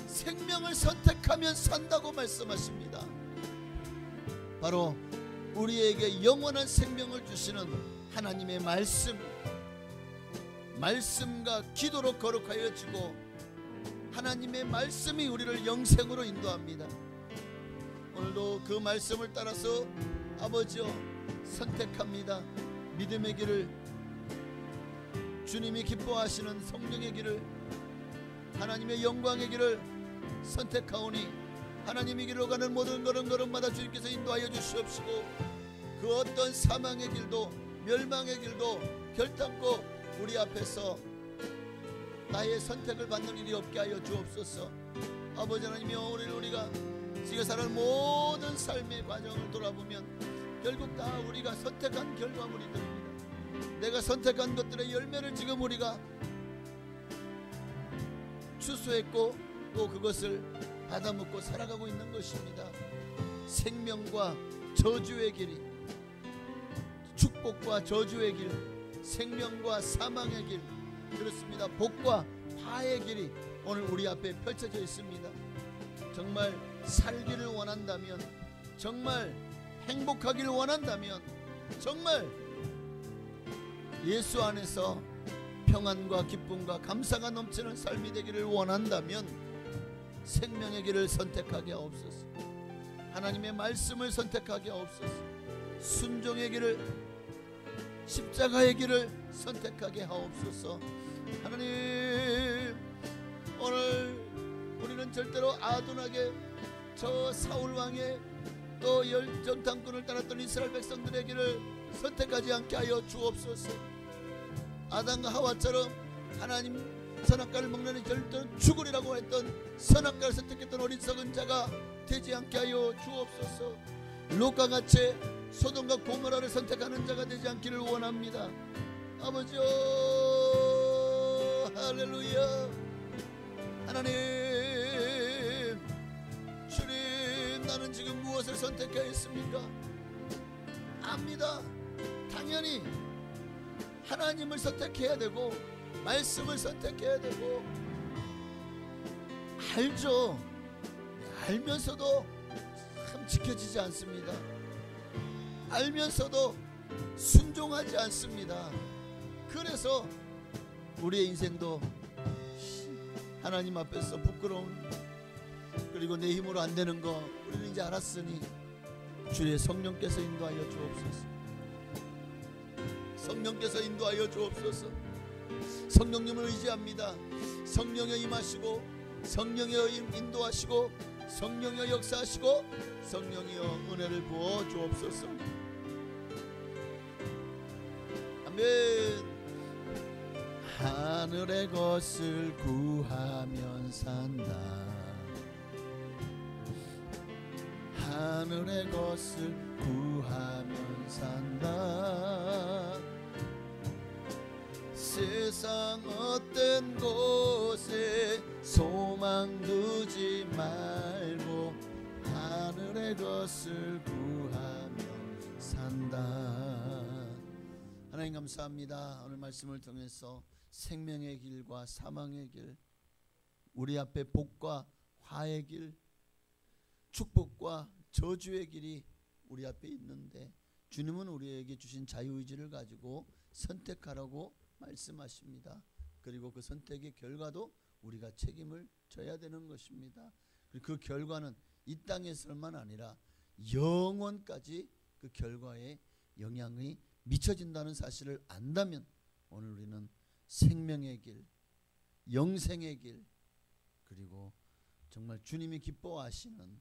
생명을 선택하면 산다고 말씀하십니다. 바로 우리에게 영원한 생명을 주시는 하나님의 말씀과 기도로 거룩하여 지고 하나님의 말씀이 우리를 영생으로 인도합니다. 오늘도 그 말씀을 따라서 아버지여 선택합니다. 믿음의 길을, 주님이 기뻐하시는 성령의 길을, 하나님의 영광의 길을 선택하오니 하나님의 길로 가는 모든 걸음걸음마다 주님께서 인도하여 주시옵시고 그 어떤 사망의 길도 멸망의 길도 결단코 우리 앞에서 나의 선택을 받는 일이 없게 하여 주옵소서. 아버지 하나님이여, 우리가 지금 살아가는 모든 삶의 과정을 돌아보면 결국 다 우리가 선택한 결과물이 됩니다. 내가 선택한 것들의 열매를 지금 우리가 추수했고 또 그것을 받아먹고 살아가고 있는 것입니다. 생명과 저주의 길이, 축복과 저주의 길, 생명과 사망의 길, 그렇습니다. 복과 화의 길이 오늘 우리 앞에 펼쳐져 있습니다. 정말 살기를 원한다면, 정말 행복하기를 원한다면, 정말 예수 안에서 평안과 기쁨과 감사가 넘치는 삶이 되기를 원한다면 생명의 길을 선택하게 하옵소서. 하나님의 말씀을 선택하게 하옵소서. 순종의 길을, 십자가의 길을 선택하게 하옵소서. 하나님, 오늘 우리는 절대로 아둔하게 저 사울 왕의 또 열정탐꾼을 따랐던 이스라엘 백성들의 길을 선택하지 않게 하여 주옵소서. 아담과 하와처럼 하나님 선악과를 먹는 절대로 죽으리라고 했던 선악과를 선택했던 어리석은 자가 되지 않게 하여 주옵소서. 롯과 같이 소돔과 고모라를 선택하는 자가 되지 않기를 원합니다. 아버지여, 할렐루야. 하나님, 주님, 나는 지금 무엇을 선택해야 했습니까? 압니다. 당연히 하나님을 선택해야 되고 말씀을 선택해야 되고 알죠. 알면서도 참 지켜지지 않습니다. 알면서도 순종하지 않습니다. 그래서 우리의 인생도 하나님 앞에서 부끄러운, 그리고 내 힘으로 안 되는 거 우리는 이제 알았으니 주의 성령께서 인도하여 주옵소서. 성령께서 인도하여 주옵소서. 성령님을 의지합니다. 성령여 임하시고, 성령여 인도하시고, 성령여 역사하시고, 성령여 은혜를 부어 주옵소서. 아멘. 하늘의 것을 구하면 산다. 하늘의 것을 구하면 산다. 세상 어떤 곳에 소망 두지 말고 하늘의 것을 구하면 산다. 하나님 감사합니다. 오늘 말씀을 통해서 생명의 길과 사망의 길, 우리 앞에 복과 화의 길, 축복과 저주의 길이 우리 앞에 있는데 주님은 우리에게 주신 자유의지를 가지고 선택하라고 말씀하십니다. 그리고 그 선택의 결과도 우리가 책임을 져야 되는 것입니다. 그리고 그 결과는 이 땅에서만 아니라 영원까지 그 결과에 영향이 미쳐진다는 사실을 안다면 오늘 우리는 생명의 길, 영생의 길, 그리고 정말 주님이 기뻐하시는,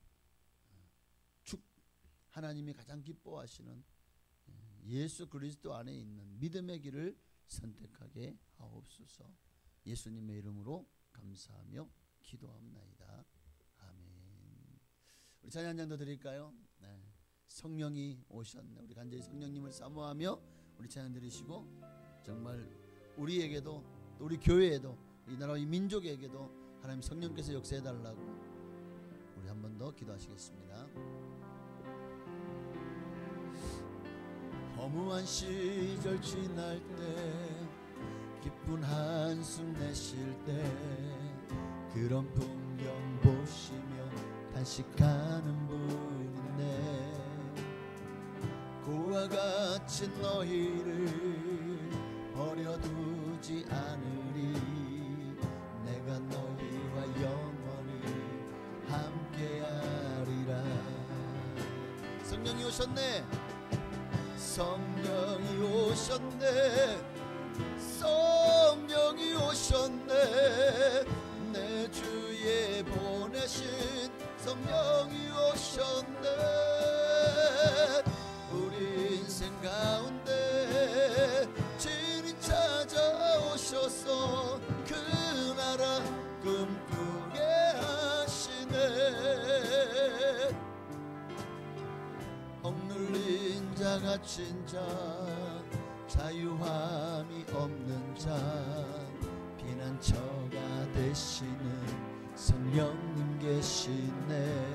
하나님이 가장 기뻐하시는 예수 그리스도 안에 있는 믿음의 길을 선택하게 하옵소서. 예수님의 이름으로 감사하며 기도합나이다. 아멘. 우리 찬양 한 장 더 드릴까요? 네. 성령이 오셨네. 우리 간절히 성령님을 사모하며 우리 찬양 드리시고, 정말 우리에게도 또 우리 교회에도 이 나라 이 민족에게도 하나님 성령께서 역사해달라고 우리 한 번 더 기도하시겠습니다. 허무한 시절 지날 때, 기쁜 한숨 내쉴 때, 그런 풍경 보시며 단식하는 분이네. 그와 같이 너희를 버려두지 않으리. 내가 너희와 영원히 함께하리라. 오셨네. 성령이 오셨네. 성령이 오셨네. 내 주에 보내신 성령이 오셨네. 우리 인생 가운데 진히 찾아오셔서 그 나라 꿈꾸게 하시네. 억눌린 자 갇힌 자 자유함이 없는 자 피난처가 되시는 성령님 계시네.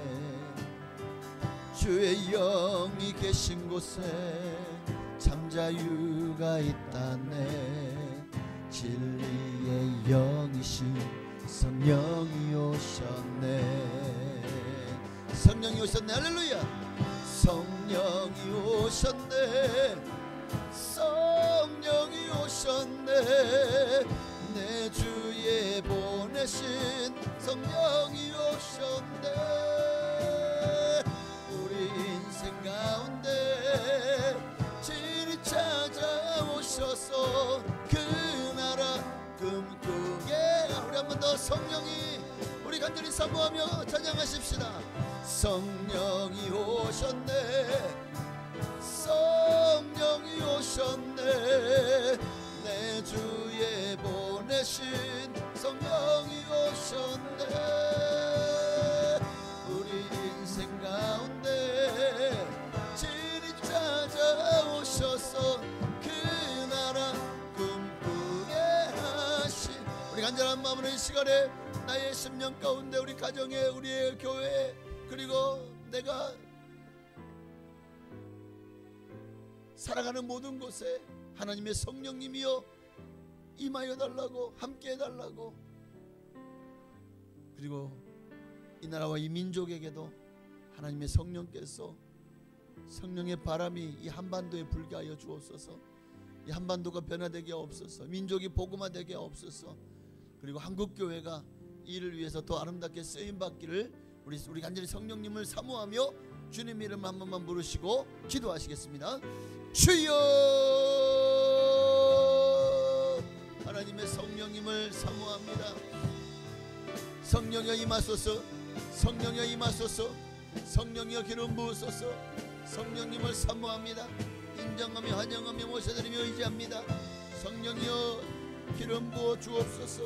주의 영이 계신 곳에 참 자유가 있다네. 진리의 영이신 성령이 오셨네. 성령이 오셨네. 할렐루야. 성령이 오셨네. 성령이 오셨네. 내 주에 보내신 성령이 오셨네. 우리 인생 가운데 진히 찾아오셔서 그 나라 꿈꾸게. 우리 한 번 더 성령이 우리 간절히 사모하며 찬양하십시다. 성령이 오셨네. 성령이 오셨네. 내 주에 보내신 성령이 오셨네. 우리 인생 가운데 진히 찾아오셔서 그 나라 꿈꾸게 하신. 우리 간절한 마음으로 이 시간에 나의 심령 가운데 우리 가정에 우리의 교회 그리고 내가 살아가는 모든 곳에 하나님의 성령님이여 임하여 달라고, 함께 해달라고. 그리고 이 나라와 이 민족에게도 하나님의 성령께서 성령의 바람이 이 한반도에 불게 하여 주옵소서. 이 한반도가 변화되게 하옵소서. 민족이 복음화되게 하옵소서. 그리고 한국교회가 이를 위해서 더 아름답게 쓰임받기를 우리 간절히 성령님을 사모하며 주님 이름 한 번만 부르시고 기도하시겠습니다. 주여. 하나님의 성령님을 사모합니다. 성령여 임하소서. 성령여 임하소서. 성령여 기름 부으소서. 성령님을 사모합니다. 인정하며 환영하며 모셔드리며 의지합니다. 성령여 기름 부어 주옵소서.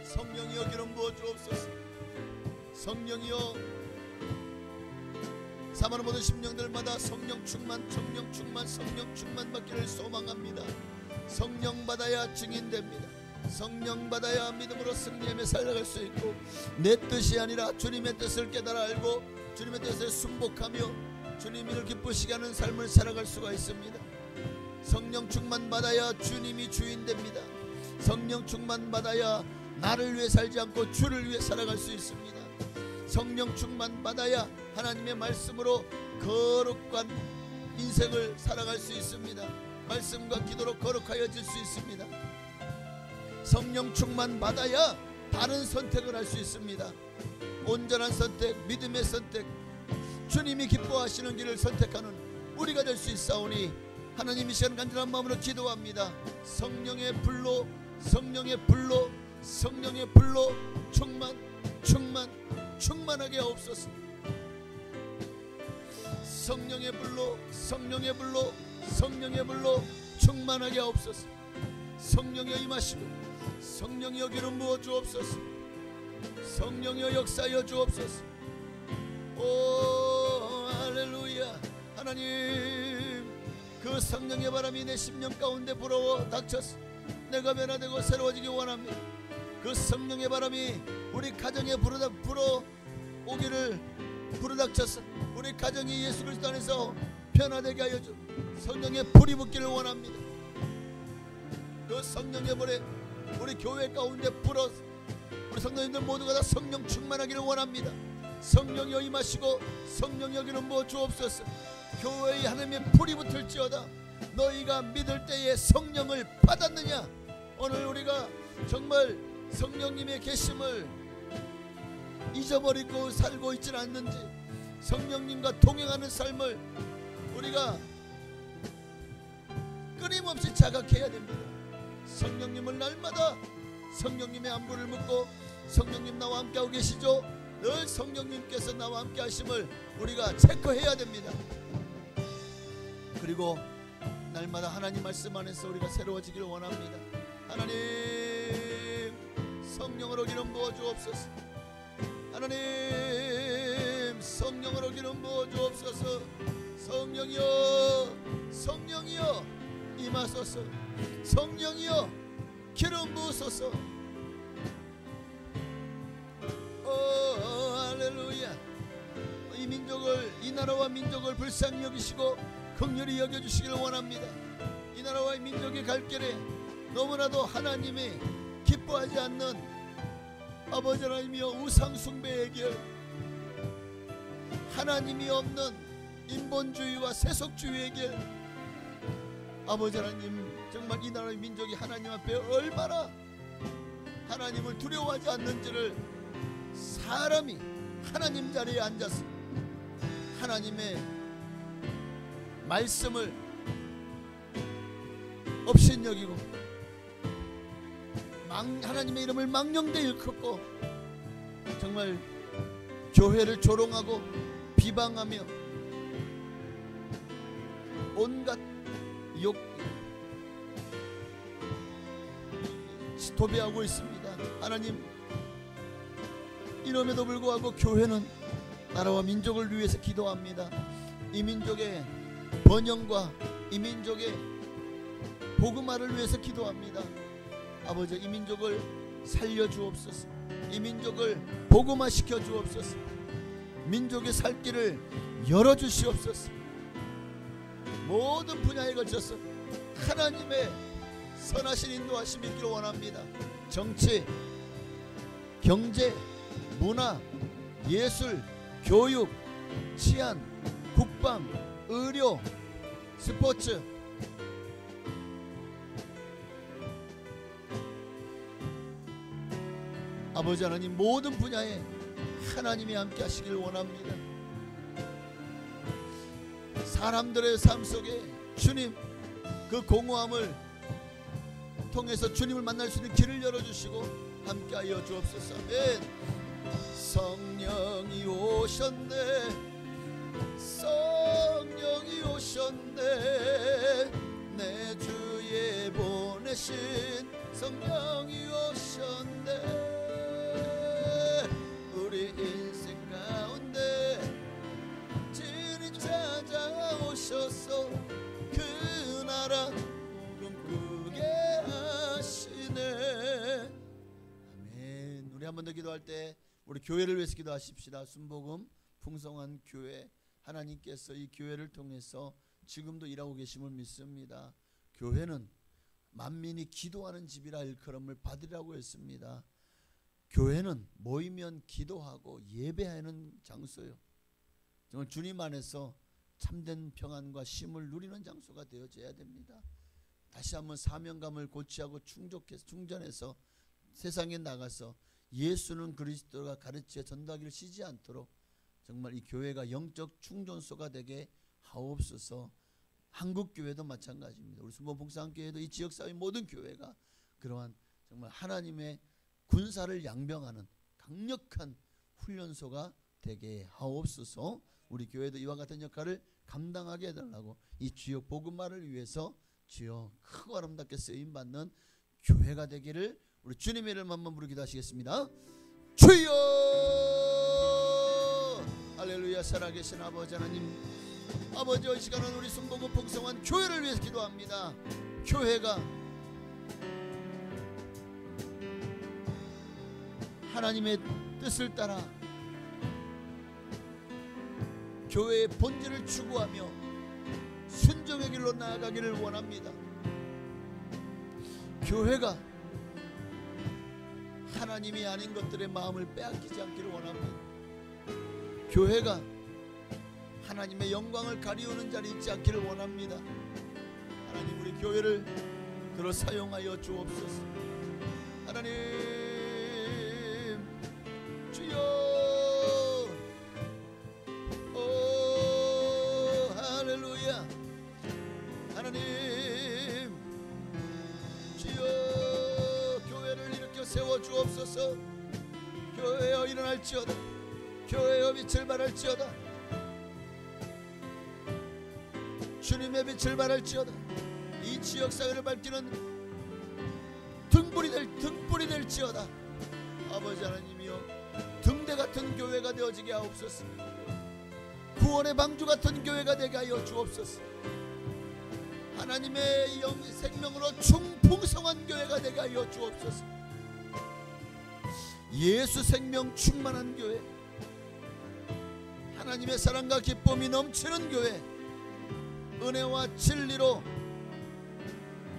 성령이여 기름 부어 주옵소서. 성령이여 사모하는 모든 심령들마다 성령 충만, 성령 충만, 성령 충만 받기를 소망합니다. 성령 받아야 증인됩니다. 성령 받아야 믿음으로 승리하며 살아갈 수 있고 내 뜻이 아니라 주님의 뜻을 깨달아 알고 주님의 뜻에 순복하며 주님을 기쁘시게 하는 삶을 살아갈 수가 있습니다. 성령 충만 받아야 주님이 주인 됩니다. 성령 충만 받아야 나를 위해 살지 않고 주를 위해 살아갈 수 있습니다. 성령 충만 받아야 하나님의 말씀으로 거룩한 인생을 살아갈 수 있습니다. 말씀과 기도로 거룩하여질 수 있습니다. 성령 충만 받아야 바른 선택을 할 수 있습니다. 온전한 선택, 믿음의 선택, 주님이 기뻐하시는 길을 선택하는 우리가 될 수 있사오니 하나님 이 시간 간절한 마음으로 기도합니다. 성령의 불로, 성령의 불로, 성령의 불로 충만하게 하옵소서. 성령의 불로, 성령의 불로, 성령의 불로 충만하게 하옵소서. 성령여 임하시고 성령여 기름 부어 주옵소서. 성령여 역사여 주옵소서. 오 할렐루야. 하나님 그 성령의 바람이 내 심령 가운데 불어워 닥쳐서 내가 변화되고 새로워지기 원합니다. 그 성령의 바람이 우리 가정에 불어오기를 불어닥쳐서 우리 가정이 예수 그리스도 안에서 변화되게 하여 주. 성령의 불이 붙기를 원합니다. 그 성령의 불에 우리 교회 가운데 불어 우리 성도님들 모두가 다 성령 충만하기를 원합니다. 성령여 임하시고 성령여 기름 부어 주옵소서. 교회에 하나님의 불이 붙을지어다. 너희가 믿을 때에 성령을 받았느냐? 오늘 우리가 정말 성령님의 계심을 잊어버리고 살고 있지는 않는지, 성령님과 동행하는 삶을 우리가 끊임없이 자각해야 됩니다. 성령님을 날마다 성령님의 안부를 묻고, 성령님 나와 함께하고 계시죠? 늘 성령님께서 나와 함께 하심을 우리가 체크해야 됩니다. 그리고 날마다 하나님 말씀 안에서 우리가 새로워지기를 원합니다. 하나님, 성령으로 기름 부어 주옵소서. 하나님, 성령으로 기름 부어 주옵소서. 성령이여, 성령이여 임하소서. 성령이여 기름 부으소서. 할렐루야. 이 민족을, 이 나라와 민족을 불쌍히 여기시고 긍휼히 여겨주시기를 원합니다. 이 나라와 이 민족의 갈 길에 너무나도 하나님이 기뻐하지 않는 아버지 하나님이여 우상 숭배의 길, 하나님이 없는 인본주의와 세속주의의 길, 아버지 하나님, 정말 이 나라의 민족이 하나님 앞에 얼마나 하나님을 두려워하지 않는지를, 사람이 하나님 자리에 앉아서 하나님의 말씀을 업신여기고 하나님의 이름을 망령되이 일컫고 정말 교회를 조롱하고 비방하며 온갖 욕 도배하고 있습니다. 하나님, 이럼에도 불구하고 교회는 나라와 민족을 위해서 기도합니다. 이 민족의 번영과 이 민족의 복음화를 위해서 기도합니다. 아버지, 이 민족을 살려주옵소서. 이 민족을 복음화시켜 주옵소서. 민족의 살 길을 열어주시옵소서. 모든 분야에 걸쳐서 하나님의 선하신 인도하심이 있기를 원합니다. 정치, 경제, 문화, 예술, 교육, 치안, 국방, 의료, 스포츠, 아버지 하나님, 모든 분야에 하나님이 함께 하시길 원합니다. 사람들의 삶 속에 주님, 그 공허함을 통해서 주님을 만날 수 있는 길을 열어주시고 함께하여 주옵소서. 아멘. 성령이 오셨네, 성령이 오셨네, 내 주에 보내신 성령이 오셨네. 우리 인생 가운데 진히 찾아오셔서 그 나라 꿈꾸게 하시네. 아멘. 우리 한 번 더 기도할 때 우리 교회를 위해서 기도하십시다. 순복음 풍성한 교회, 하나님께서 이 교회를 통해서 지금도 일하고 계심을 믿습니다. 교회는 만민이 기도하는 집이라 일컬음을 받으라고 했습니다. 교회는 모이면 기도하고 예배하는 장소요. 정말 주님 안에서 참된 평안과 쉼을 누리는 장소가 되어져야 됩니다. 다시 한번 사명감을 고취하고 충전해서 세상에 나가서 예수는 그리스도가 가르쳐 전도하기를 쉬지 않도록 정말 이 교회가 영적 충전소가 되게 하옵소서. 한국교회도 마찬가지입니다. 우리 순복음복상교회도 이 지역사회 모든 교회가 그러한 정말 하나님의 군사를 양병하는 강력한 훈련소가 되게 하옵소서. 우리 교회도 이와 같은 역할을 감당하게 해달라고 이 주여 복음화를 위해서 주여 크고 아름답게 쓰임받는 교회가 되기를 우리 주님의 이름 한번 부르기도 하시겠습니다. 주여! 할렐루야. 살아계신 아버지 하나님, 아버지, 이 시간은 우리 순복음 풍성한 교회를 위해서 기도합니다. 교회가 하나님의 뜻을 따라 교회의 본질을 추구하며 순종의 길로 나아가기를 원합니다. 교회가 하나님이 아닌 것들의 마음을 빼앗기지 않기를 원합니다. 교회가 하나님의 영광을 가리우는 자리에 있지 않기를 원합니다. 하나님, 우리 교회를 들어 사용하여 주옵소서. 하나님, 주옵소서. 교회여 일어날지어다. 교회여 빛을 발할지어다. 주님의 빛을 발할지어다. 이 지역사회를 밝히는 등불이 될지어다. 아버지 하나님이여, 등대 같은 교회가 되어지게 하옵소서. 구원의 방주 같은 교회가 되게 하여 주옵소서. 하나님의 생명으로 충풍성한 교회가 되게 하여 주옵소서. 예수 생명 충만한 교회, 하나님의 사랑과 기쁨이 넘치는 교회, 은혜와 진리로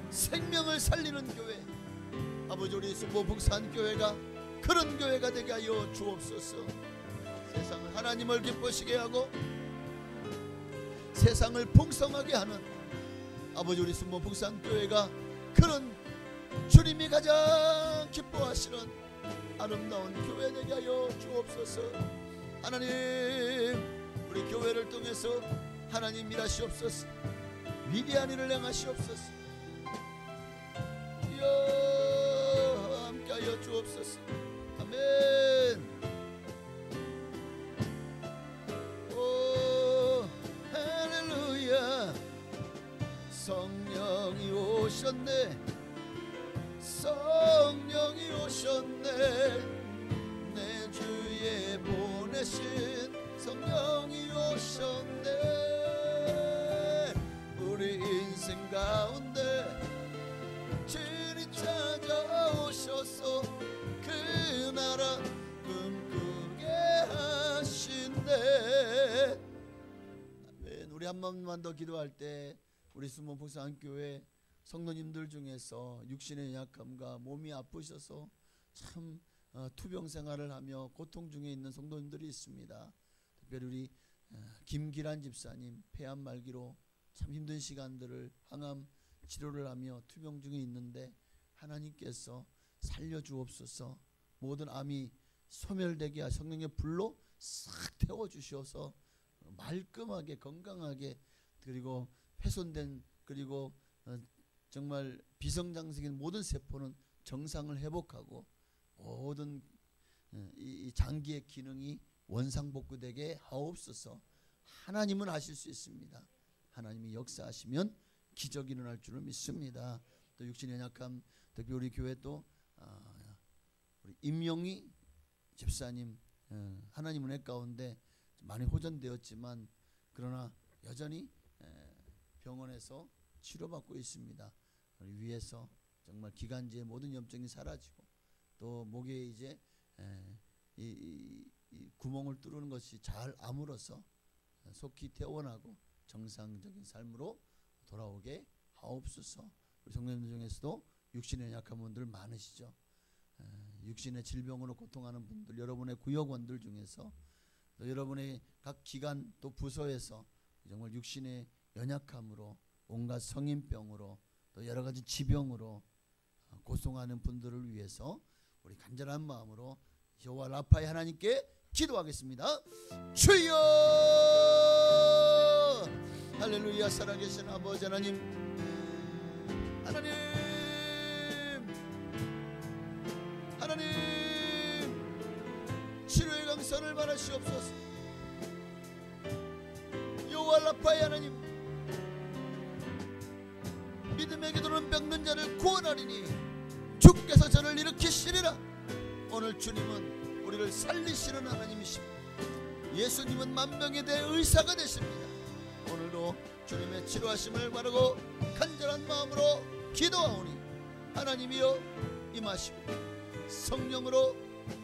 생명을 살리는 교회, 아버지 우리 수보북산 교회가 그런 교회가 되게 하여 주옵소서. 세상을 하나님을 기쁘시게 하고 세상을 풍성하게 하는 아버지 우리 수보북산 교회가 그런 주님이 가장 기뻐하시는 아름다운 교회 되게 하여 주옵소서. 하나님, 우리 교회를 통해서 하나님 일하시옵소서. 위대한 일을 행하시옵소서. 주여 함께하여 주옵소서. 아멘. 오 할렐루야. 성령이 오셨네. 성령이 오셨네. 내 주에 보내신 성령이 오셨네. 우리 인생 가운데 주님 찾아오셔서 그 나라 꿈꾸게 하신대. 아멘. 우리 한 번만 더 기도할 때 우리 수모북산교회 성도님들 중에서 육신의 약함과 몸이 아프셔서 참 투병 생활을 하며 고통 중에 있는 성도님들이 있습니다. 특별히 우리 김기란 집사님 폐암 말기로 참 힘든 시간들을 항암 치료를 하며 투병 중에 있는데 하나님께서 살려주옵소서. 모든 암이 소멸되게 하여 성령의 불로 싹 태워주셔서 말끔하게 건강하게, 그리고 훼손된 그리고 정말 비성장생인 모든 세포는 정상을 회복하고 모든 이 장기의 기능이 원상복구되게 하옵소서. 하나님은 하실 수 있습니다. 하나님이 역사하시면 기적이 일어날 줄을 믿습니다. 또 육신의 약함, 특히 우리 교회 또 우리 임영희 집사님 하나님 은혜 가운데 많이 호전되었지만 그러나 여전히 병원에서 치료받고 있습니다. 위에서 정말 기관지의 모든 염증이 사라지고 또 목에 이제 이 구멍을 뚫는 것이 잘 아물어서 속히 퇴원하고 정상적인 삶으로 돌아오게 하옵소서. 우리 성도님들 중에서도 육신에 약한 분들 많으시죠. 육신의 질병으로 고통하는 분들, 여러분의 구역원들 중에서 또 여러분의 각 기관 또 부서에서 정말 육신의 연약함으로 온갖 성인병으로 또 여러 가지 지병으로 고통하는 분들을 위해서 우리 간절한 마음으로 여호와 라파의 하나님께 기도하겠습니다. 주여 할렐루야. 살아계신 아버지 하나님, 하나님 치료의 강선을 말하시옵소서. 여호와 라파의 하나님, 믿음의 기도는 병든 자를 구원하리니 주께서 저를 일으키시리라. 오늘 주님은 우리를 살리시는 하나님이십니다. 예수님은 만병에 대해 의사가 되십니다. 오늘도 주님의 치료하심을 바라고 간절한 마음으로 기도하오니 하나님이여 임하시고 성령으로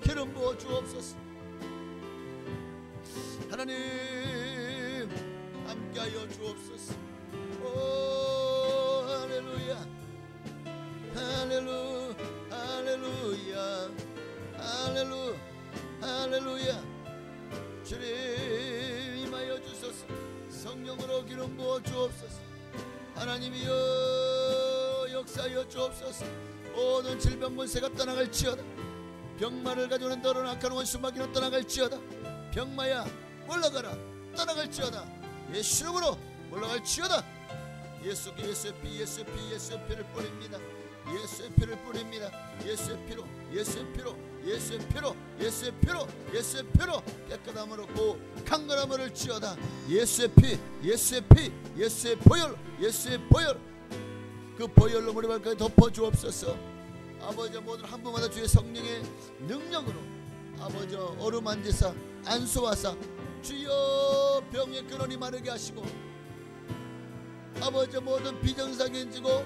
기름 부어 주옵소서. 하나님 함께하여 주옵소서. 오 할렐루야 할렐루야 할렐루야 할렐루야. 주님 임하여 주소서. 성령으로 기름 부어 주옵소서. 하나님이여 역사하여 주옵소서. 모든 질병 권세가 떠나갈지어다. 병마를 가져오는 더러운 악한 원수 마귀는 떠나갈지어다. 병마야 올라가라. 떠나갈지어다. 예수 이름으로 올라갈지어다. 예수의 피 예수의 피를 뿌립니다. 예수의 피를 뿌립니다. 예수의 피로, 예수의 피로, 예수의 피로, 예수의 피로, 예수의 피로 깨끗함으로 고 강건함을 지어다. 예수의 피, 예수의 피, 예수의 보혈, 예수의 보혈, 그 보혈로 우리 발까지 덮어주옵소서. 아버지, 모든 한 분마다 주의 성령의 능력으로 아버지 어루만지사 안수하사 주여 병의 근원이 마르게 하시고 아버지 모든 비정상해지고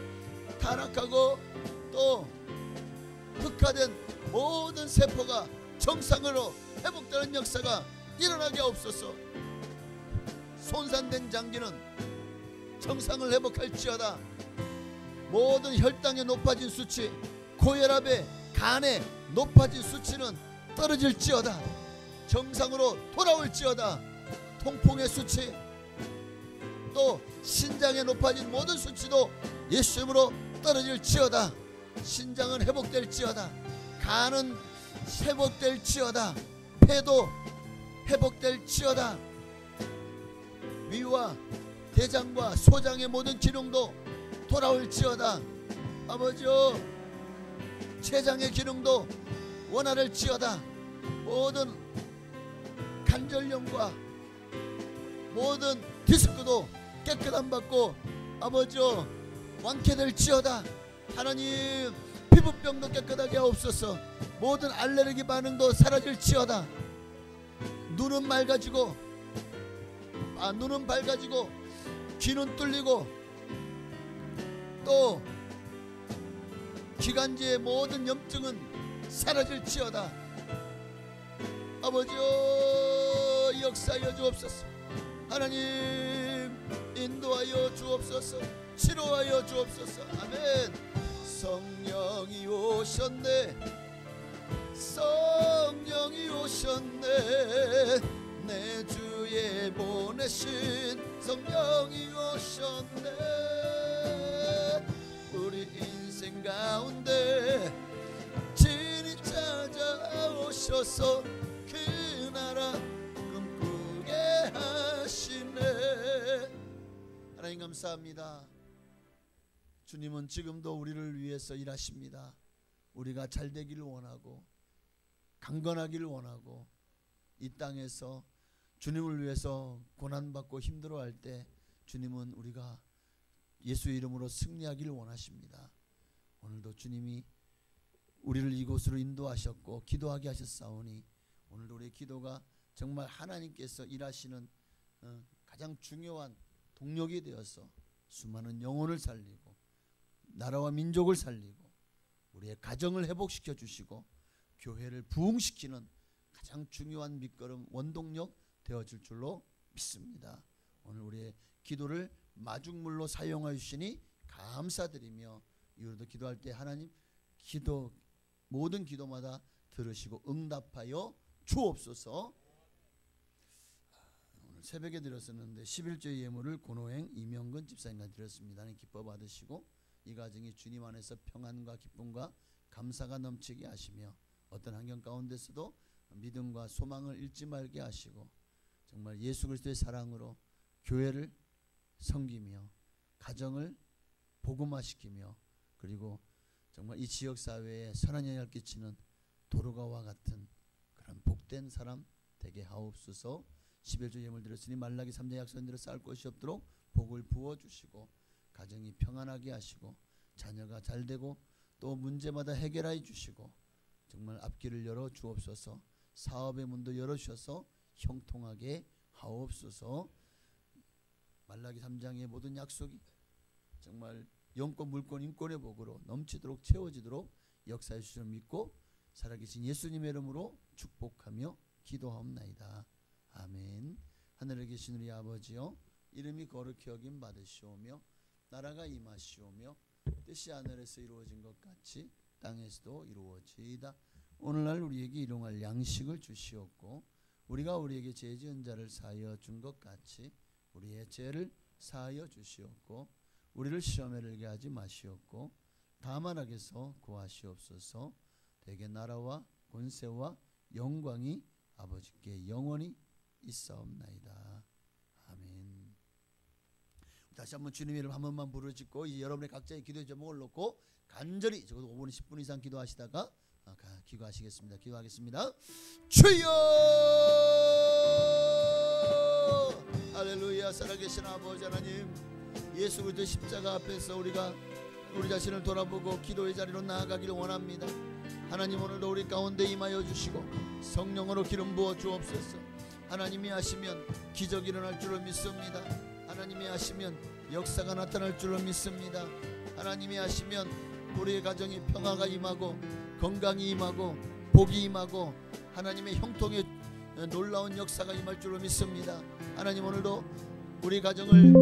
타락하고 또 흑화된 모든 세포가 정상으로 회복되는 역사가 일어나게 하옵소서. 손상된 장기는 정상을 회복할지어다. 모든 혈당의 높아진 수치, 고혈압의 간의 높아진 수치는 떨어질지어다. 정상으로 돌아올지어다. 통풍의 수치 또 신장에 높아진 모든 수치도 예수 이름으로 떨어질지어다. 신장은 회복될지어다. 간은 회복될지어다. 폐도 회복될지어다. 위와 대장과 소장의 모든 기능도 돌아올지어다. 아버지여 췌장의 기능도 원활할지어다. 모든 관절염과 모든 디스크도 깨끗함 받고 아버지여 완쾌될지어다. 하나님 피부병도 깨끗하게 하옵소서. 모든 알레르기 반응도 사라질지어다. 눈은 맑아지고 눈은 밝아지고 귀는 뚫리고 또 기관지의 모든 염증은 사라질지어다. 아버지여 역사하여 주옵소서. 하나님 인도하여 주옵소서. 치료하여 주옵소서. 아멘. 성령이 오셨네. 성령이 오셨네. 내 주에 보내신 성령이 오셨네. 우리 인생 가운데 진히 찾아오셔서 그 나라 꿈꾸게 하시네. 하나님 감사합니다. 주님은 지금도 우리를 위해서 일하십니다. 우리가 잘 되기를 원하고 강건하기를 원하고 이 땅에서 주님을 위해서 고난받고 힘들어할 때 주님은 우리가 예수의 이름으로 승리하기를 원하십니다. 오늘도 주님이 우리를 이곳으로 인도하셨고 기도하게 하셨사오니 오늘도 우리의 기도가 정말 하나님께서 일하시는 가장 중요한 동력이 되어서 수많은 영혼을 살리고 나라와 민족을 살리고 우리의 가정을 회복시켜 주시고 교회를 부흥시키는 가장 중요한 밑거름 원동력 되어질 줄로 믿습니다. 오늘 우리의 기도를 마중물로 사용하여 주시니 감사드리며 이후로도 기도할 때 하나님 기도 모든 기도마다 들으시고 응답하여 주옵소서. 오늘 새벽에 드렸었는데 11조의 예물을 권호행 이명근 집사님과 드렸습니다. 하나님 기뻐 받으시고 이 가정이 주님 안에서 평안과 기쁨과 감사가 넘치게 하시며 어떤 환경 가운데서도 믿음과 소망을 잃지 말게 하시고 정말 예수 그리스도의 사랑으로 교회를 섬기며 가정을 복음화시키며 그리고 정말 이 지역사회에 선한 영향을 끼치는 도로가와 같은 그런 복된 사람 되게 하옵소서. 11조 예물 드렸으니 말라기 3장 약속대로 쌓을 것이 없도록 복을 부어주시고 가정이 평안하게 하시고 자녀가 잘되고 또 문제마다 해결해 주시고 정말 앞길을 열어 주옵소서. 사업의 문도 열어주셔서 형통하게 하옵소서. 말라기 3장의 모든 약속이 정말 영권 물권 인권의 복으로 넘치도록 채워지도록 역사해 주시를 믿고 살아계신 예수님의 이름으로 축복하며 기도하옵나이다. 아멘. 하늘에 계신 우리 아버지여 이름이 거룩히 여김 받으시오며 나라가 임하시오며 뜻이 하늘에서 이루어진 것 같이 땅에서도 이루어지이다. 오늘날 우리에게 일용할 양식을 주시옵고 우리가 우리에게 죄 지은 자를 사하여 준 것 같이 우리의 죄를 사하여 주시옵고 우리를 시험에 들게 하지 마시옵고 다만 악에서 구하시옵소서. 대개 나라와 권세와 영광이 아버지께 영원히 있사옵나이다. 아멘. 다시 한번 주님의 이름 한 번만 부르짖고 이제 여러분의 각자의 기도의 제목을 놓고 간절히 적어도 5분 10분 이상 기도하시다가 기도하시겠습니다. 기도하겠습니다. 주여 할렐루야. 살아계신 아버지 하나님, 예수 그리스도의 십자가 앞에서 우리가 우리 자신을 돌아보고 기도의 자리로 나아가기를 원합니다. 하나님, 오늘도 우리 가운데 임하여 주시고 성령으로 기름 부어 주옵소서. 하나님이 하시면 기적이 일어날 줄을 믿습니다. 하나님이 하시면 역사가 나타날 줄을 믿습니다. 하나님이 하시면 우리의 가정에 평화가 임하고 건강이 임하고 복이 임하고 하나님의 형통의 놀라운 역사가 임할 줄을 믿습니다. 하나님, 오늘도 우리 가정을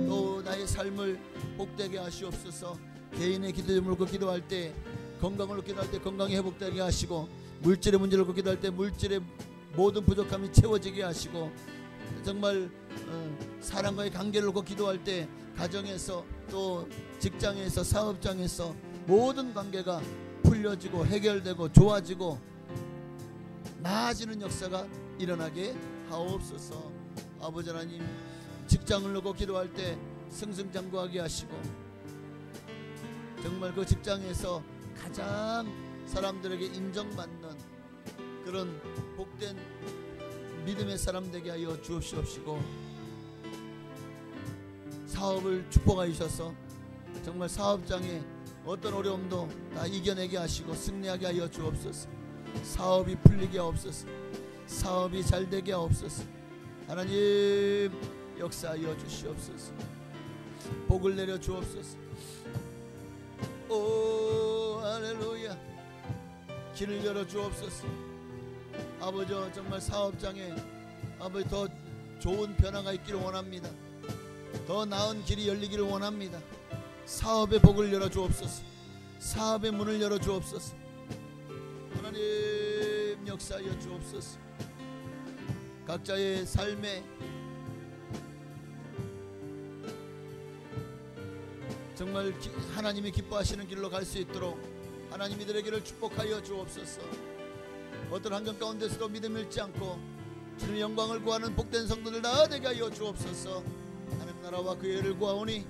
또 나의 삶을 복되게 하시옵소서. 개인의 기도를 물고 기도할 때, 건강을 기도할 때 건강이 회복되게 하시고, 물질의 문제를 놓고 기도할 때 물질의 모든 부족함이 채워지게 하시고, 정말 사람과의 관계를 놓고 기도할 때 가정에서 또 직장에서 사업장에서 모든 관계가 풀려지고 해결되고 좋아지고 나아지는 역사가 일어나게 하옵소서. 아버지 하나님, 직장을 놓고 기도할 때 승승장구하게 하시고, 정말 그 직장에서 가장 사람들에게 인정받는 그런 복된 믿음의 사람 되게 하여 주옵시옵시고, 사업을 축복하여 주셔서 정말 사업장에 어떤 어려움도 다 이겨내게 하시고 승리하게 하여 주옵소서. 사업이 풀리게 하옵소서. 사업이 잘 되게 하옵소서. 하나님, 역사하여 주시옵소서. 복을 내려 주옵소서. 오 할렐루야. 길을 열어 주옵소서. 아버지, 정말 사업장에 아버지 더 좋은 변화가 있기를 원합니다. 더 나은 길이 열리기를 원합니다. 사업의 복을 열어 주옵소서. 사업의 문을 열어 주옵소서. 하나님, 역사하여 주옵소서. 각자의 삶에 정말 하나님이 기뻐하시는 길로 갈 수 있도록 하나님이 이들에게를 축복하여 주옵소서. 어떤 환경 가운데서도 믿음 잃지 않고 주님의 영광을 구하는 복된 성도들 다 되게 하여 주옵소서. 하나님 나라와 그 의를 구하오니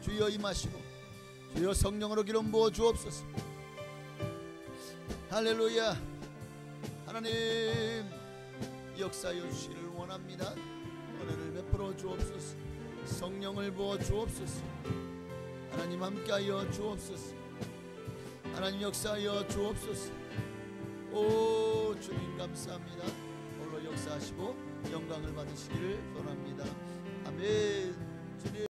주여 임하시고 주여 성령으로 기름 부어 주옵소서. 할렐루야. 하나님, 역사하여 주시기를 원합니다. 은혜를 베풀어 주옵소서. 성령을 부어 주옵소서. 하나님 함께하여 주옵소서. 하나님 역사하여 주옵소서. 오 주님 감사합니다. 홀로 역사하시고 영광을 받으시기를 원합니다. 아멘. 주님.